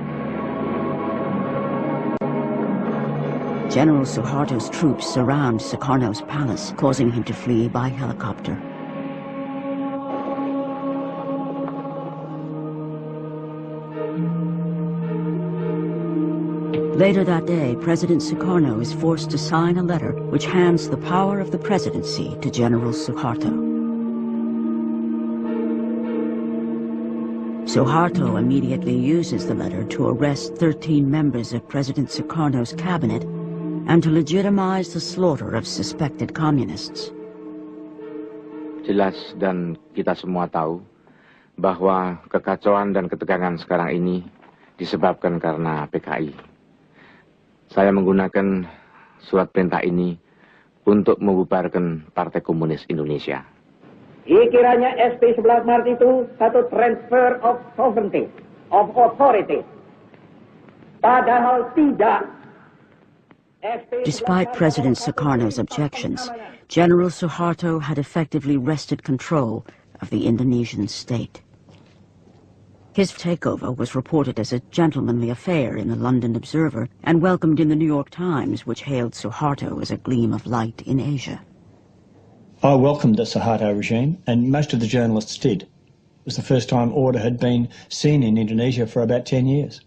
General Suharto's troops surround Soekarno's palace, causing him to flee by helicopter. Later that day, President Soekarno is forced to sign a letter which hands the power of the presidency to General Soeharto. Soeharto immediately uses the letter to arrest 13 members of President Soekarno's cabinet and to legitimize the slaughter of suspected communists. Jelas dan kita semua tahu bahwa kekacauan dan ketegangan sekarang ini disebabkan karena PKI. Saya menggunakan surat perintah ini untuk membubarkan Partai Komunis Indonesia. Kiranya SP 11 Maret itu satu transfer of sovereignty, of authority. Padahal tidak. Despite President Suekarno's objections, General Soeharto had effectively wrested control of the Indonesian state. His takeover was reported as a gentlemanly affair in the London Observer and welcomed in the New York Times, which hailed Soeharto as a gleam of light in Asia. I welcomed the Soeharto regime, and most of the journalists did. It was the first time order had been seen in Indonesia for about 10 years.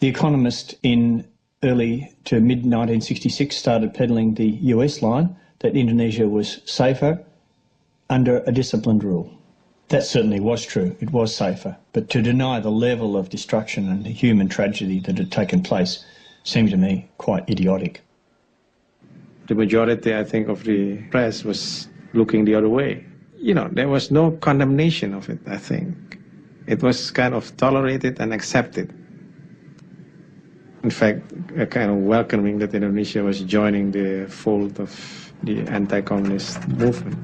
The Economist in early to mid-1966 started peddling the US line that Indonesia was safer under a disciplined rule. That certainly was true. It was safer. But to deny the level of destruction and the human tragedy that had taken place seemed to me quite idiotic. The majority, I think, of the press was looking the other way. You know, there was no condemnation of it, I think. It was kind of tolerated and accepted. In fact, a kind of welcoming that Indonesia was joining the fold of the anti-communist movement.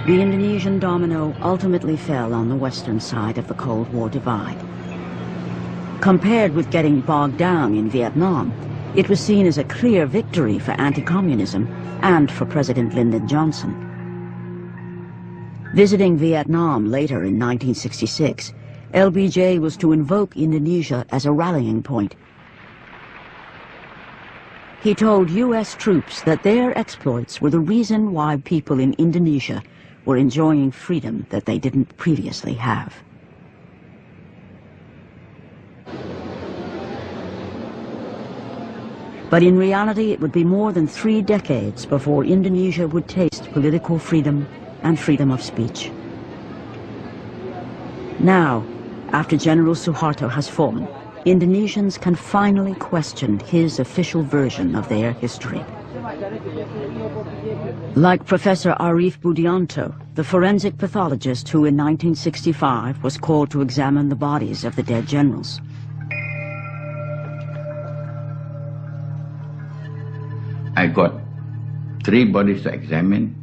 The Indonesian domino ultimately fell on the western side of the Cold War divide. Compared with getting bogged down in Vietnam, it was seen as a clear victory for anti-communism and for President Lyndon Johnson. Visiting Vietnam later in 1966, LBJ was to invoke Indonesia as a rallying point. He told US troops that their exploits were the reason why people in Indonesia were enjoying freedom that they didn't previously have. But in reality, it would be more than 3 decades before Indonesia would taste political freedom and freedom of speech. Now, after General Soeharto has fallen, Indonesians can finally question his official version of their history. Like Professor Arif Budianto, the forensic pathologist who in 1965 was called to examine the bodies of the dead generals. I got 3 bodies to examine.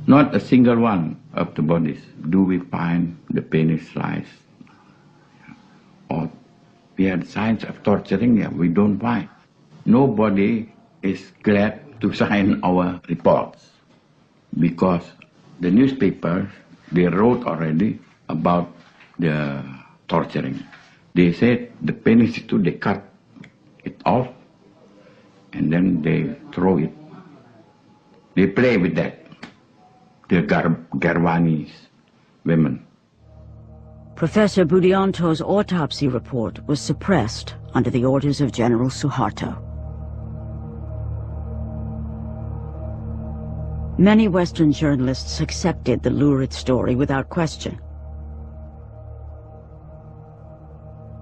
Not a single one of the bodies do we find the penis slice. Or we had signs of torturing them. We don't find. Nobody is glad to sign our reports because the newspapers, they wrote already about the torturing. They said the penis too, they cut it off and then they throw it. They play with that, the Garwani's women. Professor Budianto's autopsy report was suppressed under the orders of General Soeharto. Many Western journalists accepted the lurid story without question.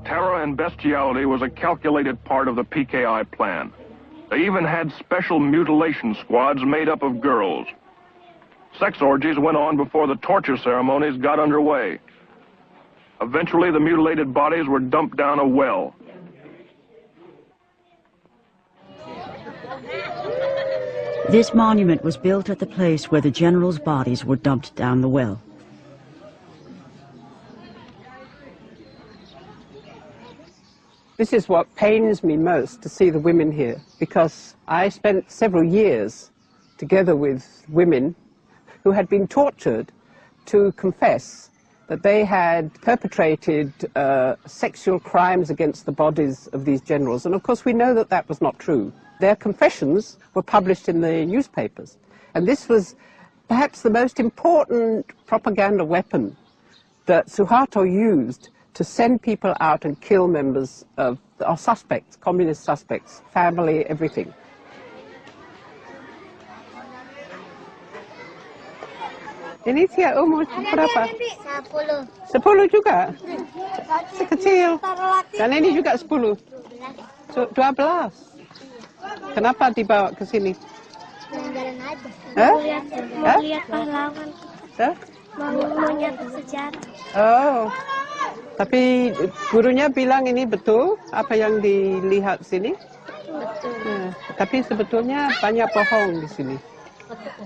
Terror and bestiality was a calculated part of the PKI plan. They even had special mutilation squads made up of girls. Sex orgies went on before the torture ceremonies got underway. Eventually, the mutilated bodies were dumped down a well. This monument was built at the place where the generals' bodies were dumped down the well. This is what pains me most, to see the women here, because I spent several years together with women who had been tortured to confess that they had perpetrated sexual crimes against the bodies of these generals. And of course we know that that was not true. Their confessions were published in the newspapers. And this was perhaps the most important propaganda weapon that Soeharto used to send people out and kill members of our suspects, communist suspects, family, everything. Ini dia umur berapa? 10. 10 juga? Sekecil. Dan ini juga 10. 12. Kenapa dibawa ke sini? Jalan-jalan aja. Mau lihat pahlawan. Mau lihat sejarah. Oh. Tapi gurunya bilang ini betul apa yang dilihat sini? Betul. Ya, tapi sebetulnya banyak bohong di sini.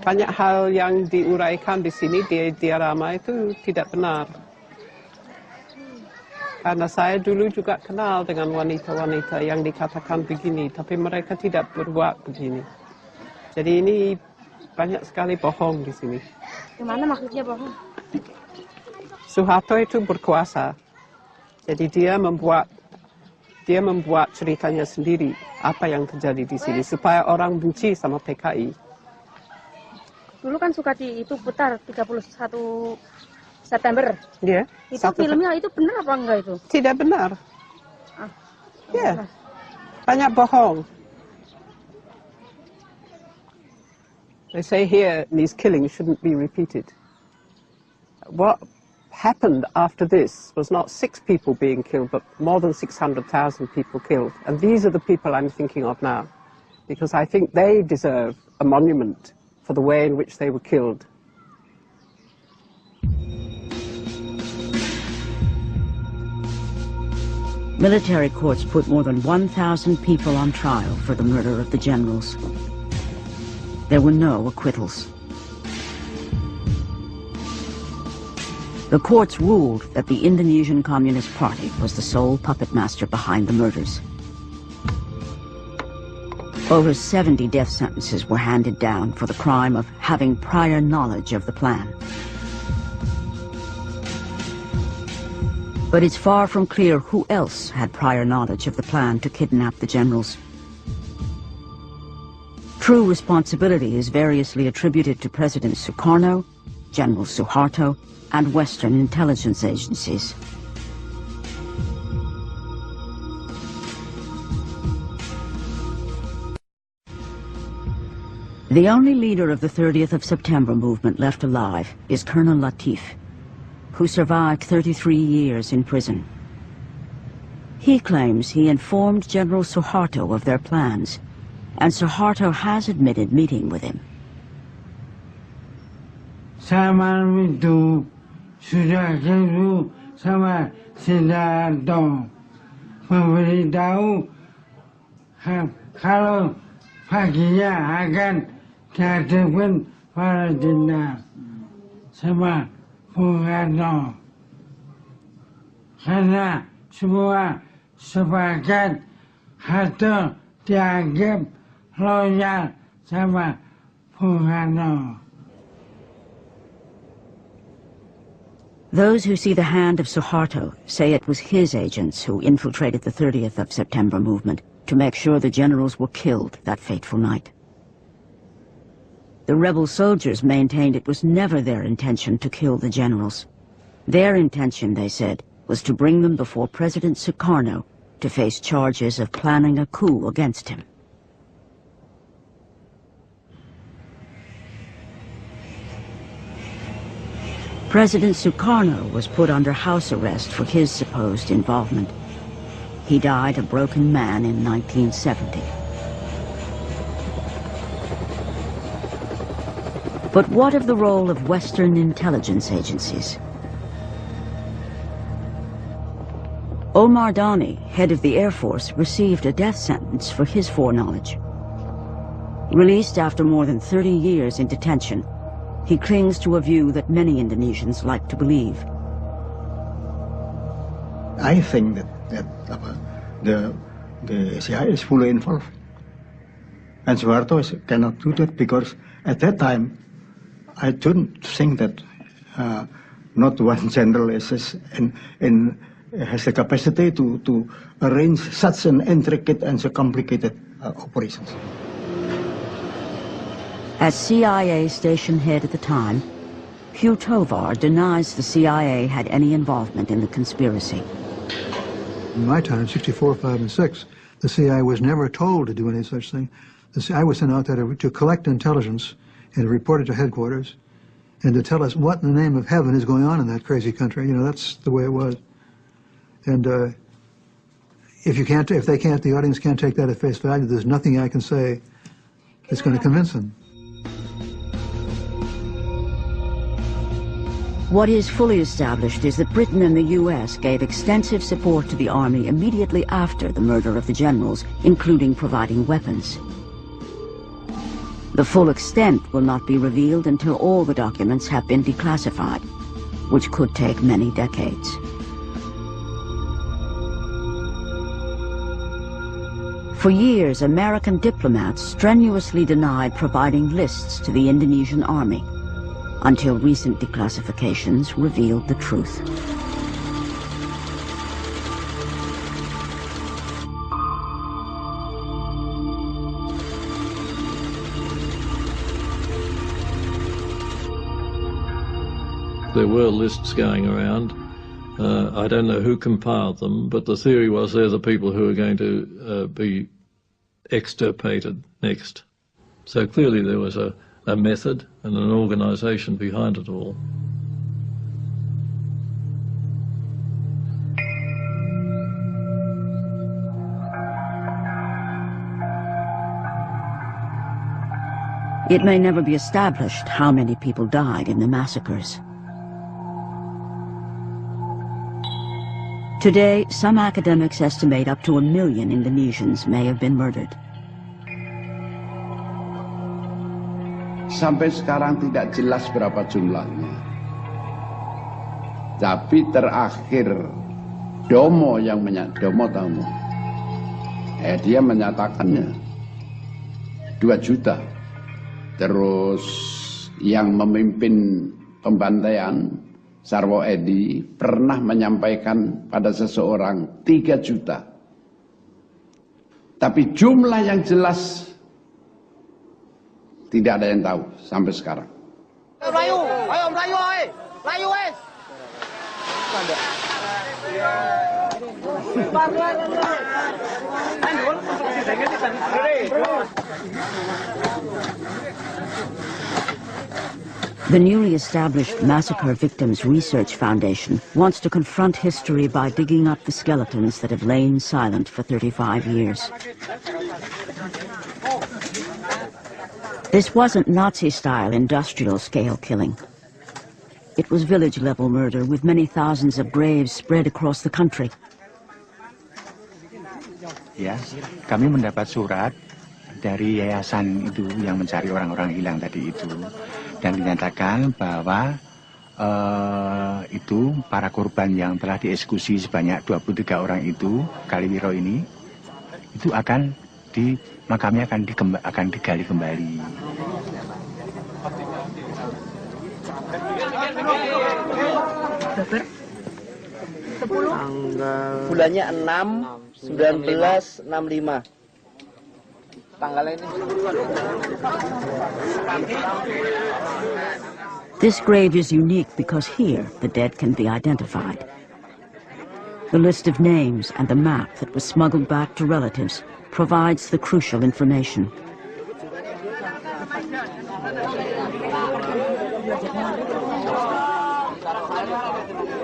Banyak hal yang diuraikan di sini di diorama itu tidak benar. Karena saya dulu juga kenal dengan wanita-wanita yang dikatakan begini, tapi mereka tidak berbuat begini. Jadi ini banyak sekali bohong di sini. Gimana maksudnya bohong? Soeharto itu berkuasa. Jadi dia membuat ceritanya sendiri apa yang terjadi di sini supaya orang benci sama PKI. Dulu kan Sukati itu putar 31 September. Iya. Itu filmnya itu benar apa enggak itu? Tidak benar. Ya. Banyak bohong. They say here these killings shouldn't be repeated. What happened after this was not 6 people being killed, but more than 600,000 people killed. And these are the people I'm thinking of now, because I think they deserve a monument for the way in which they were killed. Military courts put more than 1,000 people on trial for the murder of the generals. There were no acquittals. The courts ruled that the Indonesian Communist Party was the sole puppet master behind the murders. Over 70 death sentences were handed down for the crime of having prior knowledge of the plan. But it's far from clear who else had prior knowledge of the plan to kidnap the generals. True responsibility is variously attributed to President Sukarno, General Soeharto, and Western intelligence agencies. The only leader of the 30th of September movement left alive is Colonel Latif, who survived 33 years in prison. He claims he informed General Soeharto of their plans, and Soeharto has admitted meeting with him. Sama itu sudah ketemu sama Soeharto, memberitahu kalau paginya akan dihadapkan para jenderal sama Soeharto, karena semua sepakat Harto dianggap loyal sama Soeharto. Those who see the hand of Soeharto say it was his agents who infiltrated the 30th of September movement to make sure the generals were killed that fateful night. The rebel soldiers maintained it was never their intention to kill the generals. Their intention, they said, was to bring them before President Sukarno to face charges of planning a coup against him. President Sukarno was put under house arrest for his supposed involvement. He died a broken man in 1970. But what of the role of Western intelligence agencies? Omar Dani, head of the Air Force, received a death sentence for his foreknowledge. Released after more than 30 years in detention, he clings to a view that many Indonesians like to believe. I think that the CIA is fully involved. And Soeharto cannot do that because at that time, I don't think that not one general has the capacity to arrange such an intricate and so complicated operations. As CIA station head at the time, Hugh Tovar denies the CIA had any involvement in the conspiracy. In my time, 64, 5, and 6, the CIA was never told to do any such thing. The CIA was sent out there to collect intelligence and report it to headquarters and to tell us what in the name of heaven is going on in that crazy country. You know, that's the way it was. And if the audience can't take that at face value, there's nothing I can say that's going to convince them. What is fully established is that Britain and the US gave extensive support to the army immediately after the murder of the generals, including providing weapons. The full extent will not be revealed until all the documents have been declassified, which could take many decades. For years, American diplomats strenuously denied providing lists to the Indonesian army, until recent declassifications revealed the truth. There were lists going around. I don't know who compiled them, but the theory was they're the people who are going to be extirpated next. So clearly there was a method and an organisation behind it all. It may never be established how many people died in the massacres. Today, some academics estimate up to 1 million Indonesians may have been murdered. Sampai sekarang tidak jelas berapa jumlahnya. Tapi terakhir Domo yang Domo tahu, dia menyatakannya 2 juta. Terus yang memimpin pembantaian Sarwo Edi pernah menyampaikan pada seseorang 3 juta. Tapi jumlah yang jelas tidak ada yang tahu sampai sekarang. Melayu, ayo Melayu, Melayu, The newly established Massacre Victims Research Foundation wants to confront history by digging up the skeletons that have lain silent for 35 years. This wasn't Nazi-style industrial-scale killing. It was village-level murder with many thousands of graves spread across the country. Ya, kami mendapat surat dari yayasan itu yang mencari orang-orang hilang tadi itu, dan dinyatakan bahwa itu para korban yang telah dieksekusi sebanyak 23 orang itu, Kaliwiro ini, itu akan makamnya akan digali kembali. Bulannya 6, 19, 65. Tanggalnya ini. This grave is unique because here the dead can be identified. The list of names and the map that was smuggled back to relatives provides the crucial information.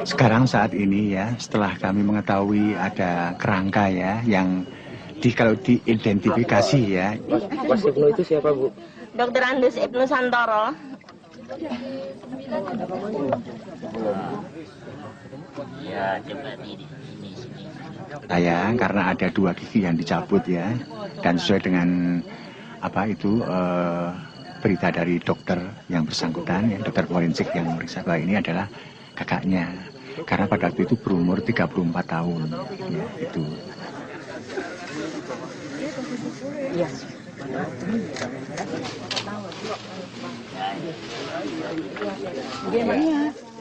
Sekarang saat ini ya, setelah kami mengetahui ada kerangka ya yang kalau diidentifikasi ya. Mas Ibnu itu siapa, Bu? Dr. Andes Ibnu Santoro. Ya, coba Saya karena ada 2 gigi yang dicabut ya, dan sesuai dengan berita dari dokter yang bersangkutan, ya, dokter forensik yang meriksa bahwa ini adalah kakaknya. Karena pada waktu itu berumur 34 tahun. Ya, itu.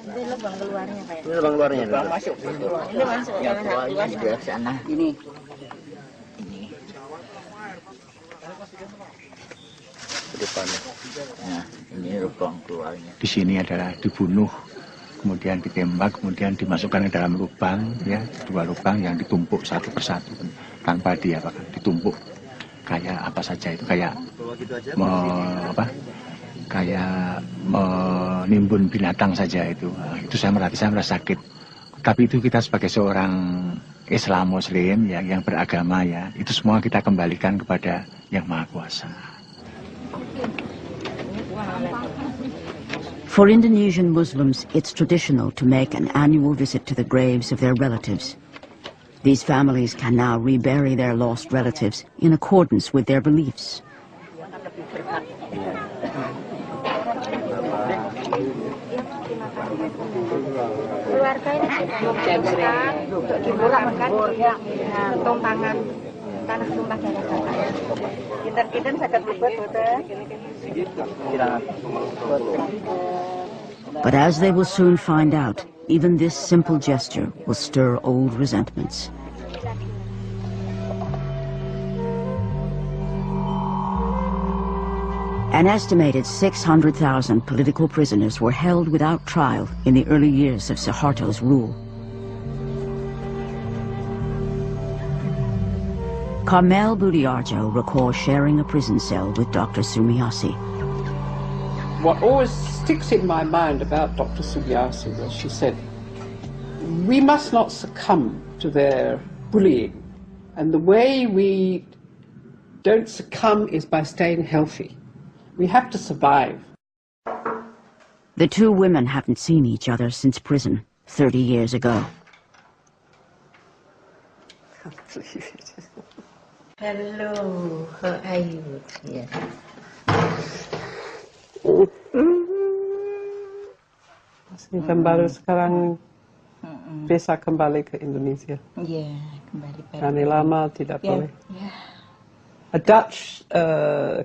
Ini lubang keluarnya kayak. Ini lubang keluarnya. Lubang masuk. Ini masuk jangan keluar ke sana. Ini. Ke depannya. Nah, ini lubang keluarnya. Di sini adalah dibunuh, kemudian ditembak, kemudian dimasukkan ke dalam lubang, ya, 2 lubang yang ditumpuk satu persatu tanpa ditumpuk kayak apa saja itu, kayak kayak menimbun binatang saja itu. Itu saya merasa sakit. Tapi itu kita sebagai seorang Islam Muslim ya, yang beragama ya, itu semua kita kembalikan kepada Yang Maha Kuasa. For Indonesian Muslims, it's traditional to make an annual visit to the graves of their relatives. These families can now rebury their lost relatives in accordance with their beliefs. Keluarga ini untuk dimakamkan kentung tangan tanah tumpah darah bapak. Kinten-kinten saged mlebet boten. But as they will soon find out, even this simple gesture will stir old resentments. An estimated 600,000 political prisoners were held without trial in the early years of Soeharto's rule. Carmel Budiarjo recalls sharing a prison cell with Dr. Sumiyosi. What always sticks in my mind about Dr. Sumiyosi was she said, we must not succumb to their bullying. And the way we don't succumb is by staying healthy. We have to survive. The two women haven't seen each other since prison 30 years ago. Hello, how are you? Yeah. Baru sekarang bisa kembali ke Indonesia. Iya, kembali. Karena lama tidak boleh. A Dutch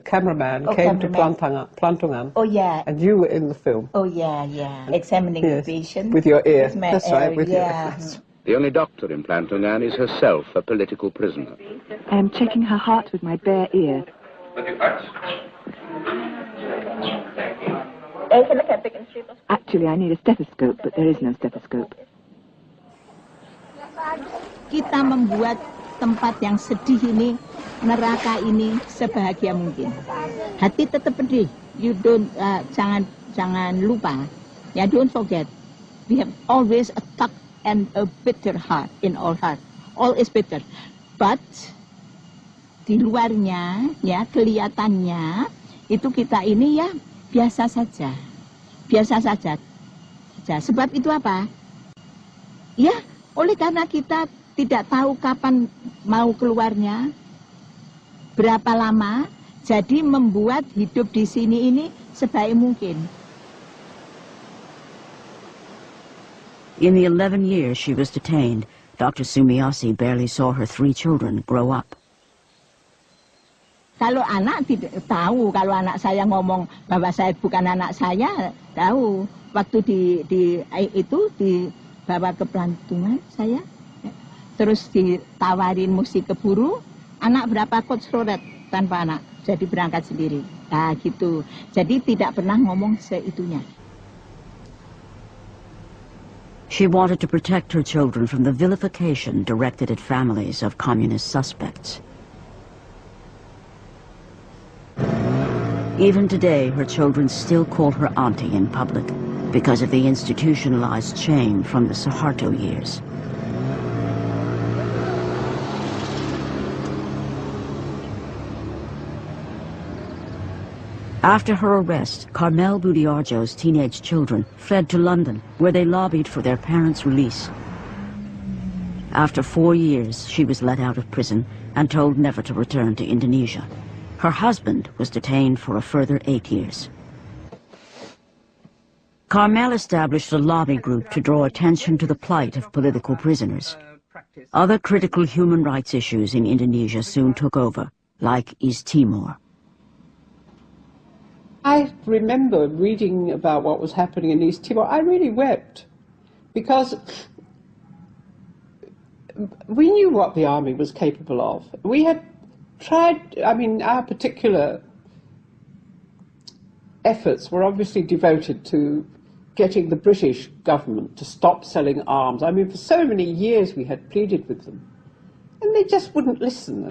cameraman came to Plantungan. Oh yeah. And you were in the film. Oh yeah. Examining the patient. With your ear. With my That's right, with your ear. The only doctor in Plantungan is herself a political prisoner. I am checking her heart with my bare ear. Actually, I need a stethoscope, but there is no stethoscope. Kita membuat tempat yang sedih ini, neraka ini sebahagia mungkin. Hati tetap pedih. You don't jangan lupa. Yeah, don't forget. We have always a dark and a bitter heart in our heart. All is bitter. But di luarnya, ya kelihatannya itu kita ini ya biasa saja. Biasa saja. Sebab itu apa? Ya, oleh karena kita tidak tahu kapan mau keluarnya, berapa lama, jadi membuat hidup di sini ini sebaik mungkin. In the 11 years she was detained, Dr. Sumiyosi barely saw her 3 children grow up. Kalau anak tidak tahu, kalau anak saya ngomong bahwa saya bukan anak saya, tahu. Waktu dibawa ke Plantungan saya, terus ditawarin mesti keburu, anak berapa coach roret tanpa anak, jadi berangkat sendiri. Nah gitu, jadi tidak pernah ngomong seitunya. She wanted to protect her children from the vilification directed at families of communist suspects. Even today, her children still call her auntie in public because of the institutionalized shame from the Soeharto years. After her arrest, Carmel Budiarjo's teenage children fled to London, where they lobbied for their parents' release. After 4 years, she was let out of prison and told never to return to Indonesia. Her husband was detained for a further 8 years. Carmel established a lobby group to draw attention to the plight of political prisoners. Other critical human rights issues in Indonesia soon took over, like East Timor. I remember reading about what was happening in East Timor. I really wept, because we knew what the army was capable of. We had tried, I mean, our particular efforts were obviously devoted to getting the British government to stop selling arms. I mean, for so many years we had pleaded with them, and they just wouldn't listen.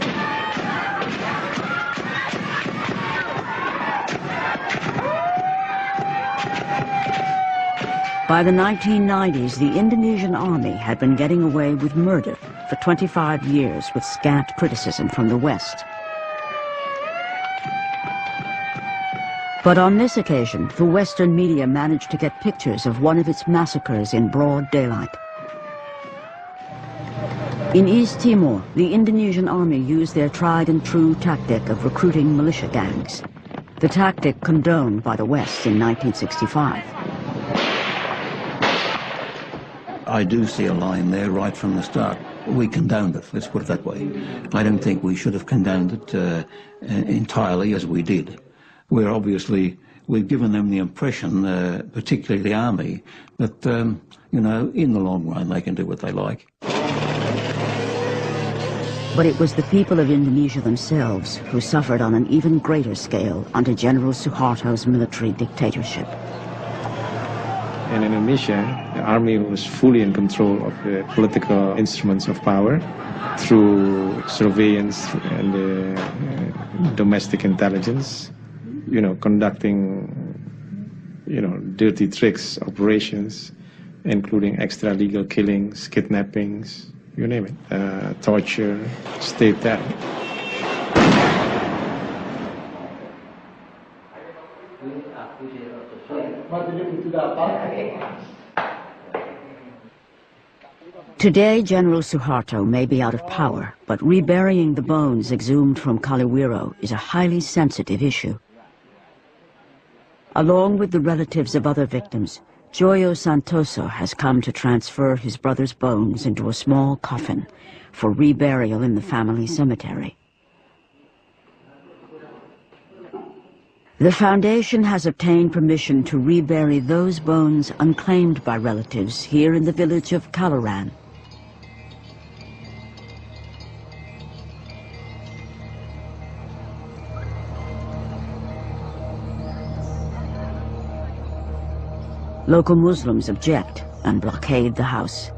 By the 1990s, the Indonesian army had been getting away with murder for 25 years with scant criticism from the West. But on this occasion, the Western media managed to get pictures of one of its massacres in broad daylight. In East Timor, the Indonesian army used their tried and true tactic of recruiting militia gangs, the tactic condoned by the West in 1965. I do see a line there right from the start. We condoned it, let's put it that way. I don't think we should have condoned it entirely as we did. We've given them the impression, particularly the army, that, you know, in the long run they can do what they like. But it was the people of Indonesia themselves who suffered on an even greater scale under General Soeharto's military dictatorship. In Indonesia, the army was fully in control of the political instruments of power through surveillance and domestic intelligence, you know, conducting, you know, dirty tricks, operations, including extra-legal killings, kidnappings, you name it, torture, state terror. Today, General Soeharto may be out of power, but reburying the bones exhumed from Kaliwiro is a highly sensitive issue. Along with the relatives of other victims, Joyo Santoso has come to transfer his brother's bones into a small coffin for reburial in the family cemetery. The foundation has obtained permission to rebury those bones unclaimed by relatives here in the village of Kalaran. Local Muslims object and blockade the house.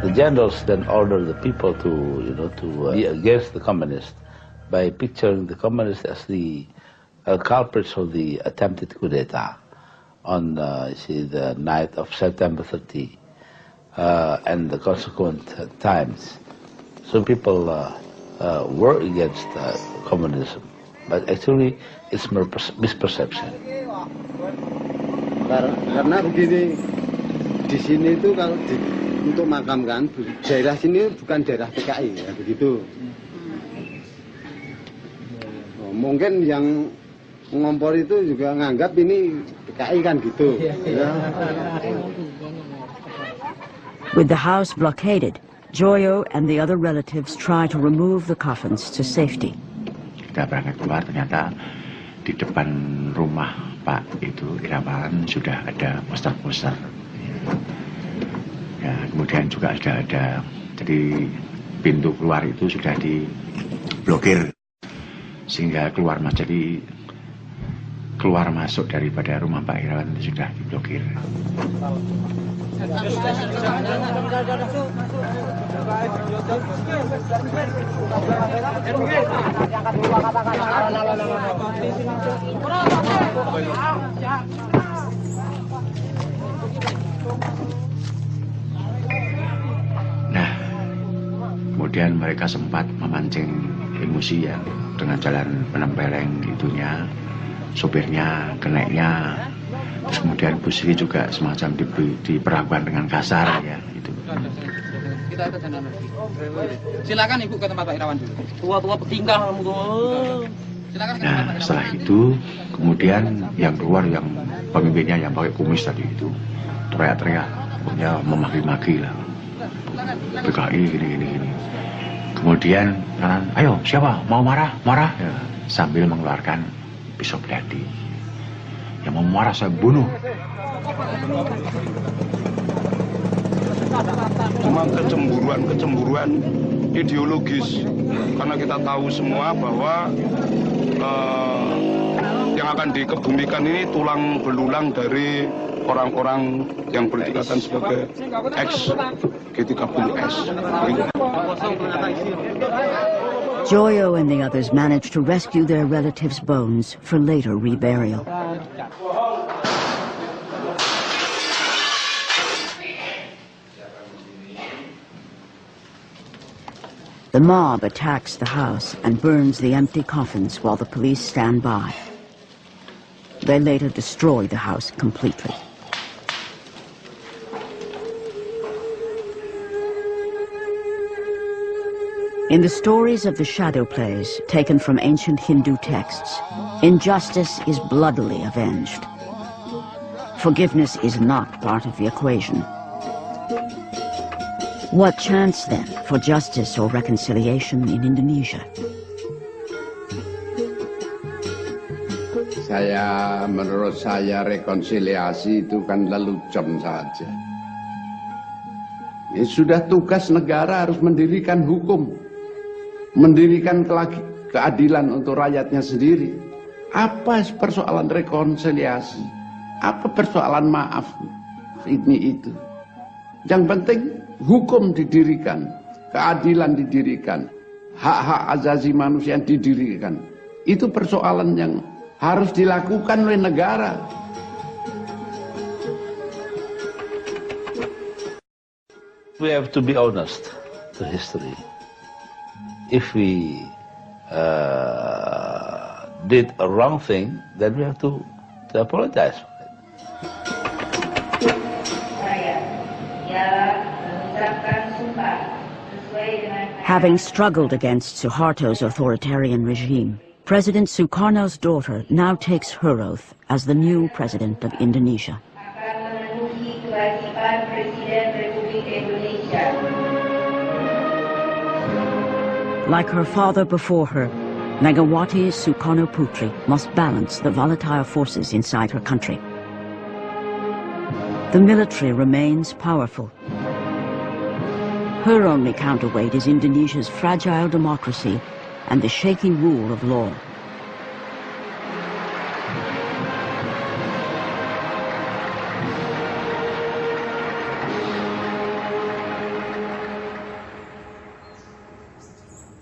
The generals then order the people to be against the communists by picturing the communists as the culprits of the attempted coup d'etat on the night of September 30 and the consequent times. So people were against communism, but actually it's misperception. Karena begini, di sini itu kalau untuk makamkan, daerah sini bukan daerah PKI, ya begitu. Mungkin yang ngompor itu juga nganggap ini PKI kan gitu. Ya. With the house blockaded, Joyo and the other relatives try to remove the coffins to safety. Kita berangkat keluar, ternyata di depan rumah Pak itu Irawan sudah ada poster-poster. Ya, kemudian juga sudah ada, jadi pintu keluar itu sudah diblokir sehingga keluar masuk daripada rumah Pak Irawan itu sudah diblokir. Nah, kemudian mereka sempat memancing emosi ya dengan jalan penempeleng itunya, sopirnya, keneknya. Terus kemudian Bu Sri juga semacam diperlakukan dengan kasar ya gitu. Kita ke sana nanti. Silakan Ibu ke tempat Pak Irawan dulu. Tua-tua petinggal kamu tuh. Nah, setelah itu, kemudian yang keluar yang pemimpinnya yang pakai kumis tadi itu teriak-teriak, pokoknya memaki-maki lah. PKI gini. Kemudian, ayo siapa mau marah? Ya, sambil mengeluarkan pisau belati. Yang mau marah saya bunuh. Cuma kecemburuan ideologis, karena kita tahu semua bahwa yang akan dikebumikan ini tulang belulang dari orang-orang yang berdikatan sebagai ex-G30S. Joyo and the others managed to rescue their relatives' bones for later reburial. The mob attacks the house and burns the empty coffins while the police stand by. They later destroy the house completely. In the stories of the shadow plays taken from ancient Hindu texts, injustice is bloodily avenged. Forgiveness is not part of the equation. What chance, then, for justice or reconciliation in Indonesia? Menurut saya rekonsiliasi itu kan lelucon saja. Ya, sudah tugas negara harus mendirikan hukum, mendirikan keadilan untuk rakyatnya sendiri. Apa persoalan rekonsiliasi? Apa persoalan maaf? Ini itu. Yang penting hukum didirikan, keadilan didirikan, hak-hak asasi manusia didirikan. Itu persoalan yang harus dilakukan oleh negara. We have to be honest to history. If we did a wrong thing, then we have to apologize for it. Having struggled against Suharto's authoritarian regime, President Soekarno's daughter now takes her oath as the new president of Indonesia. Like her father before her, Megawati Soekarno Putri must balance the volatile forces inside her country. The military remains powerful. Her only counterweight is Indonesia's fragile democracy and the shaky rule of law.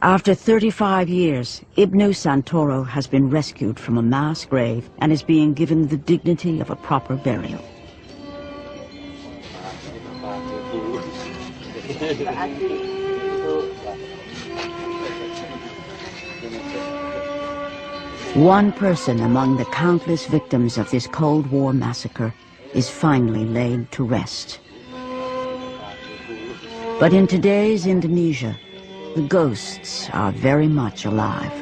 After 35 years, Ibnu Santoro has been rescued from a mass grave and is being given the dignity of a proper burial. One person among the countless victims of this Cold War massacre is finally laid to rest. But in today's Indonesia, the ghosts are very much alive.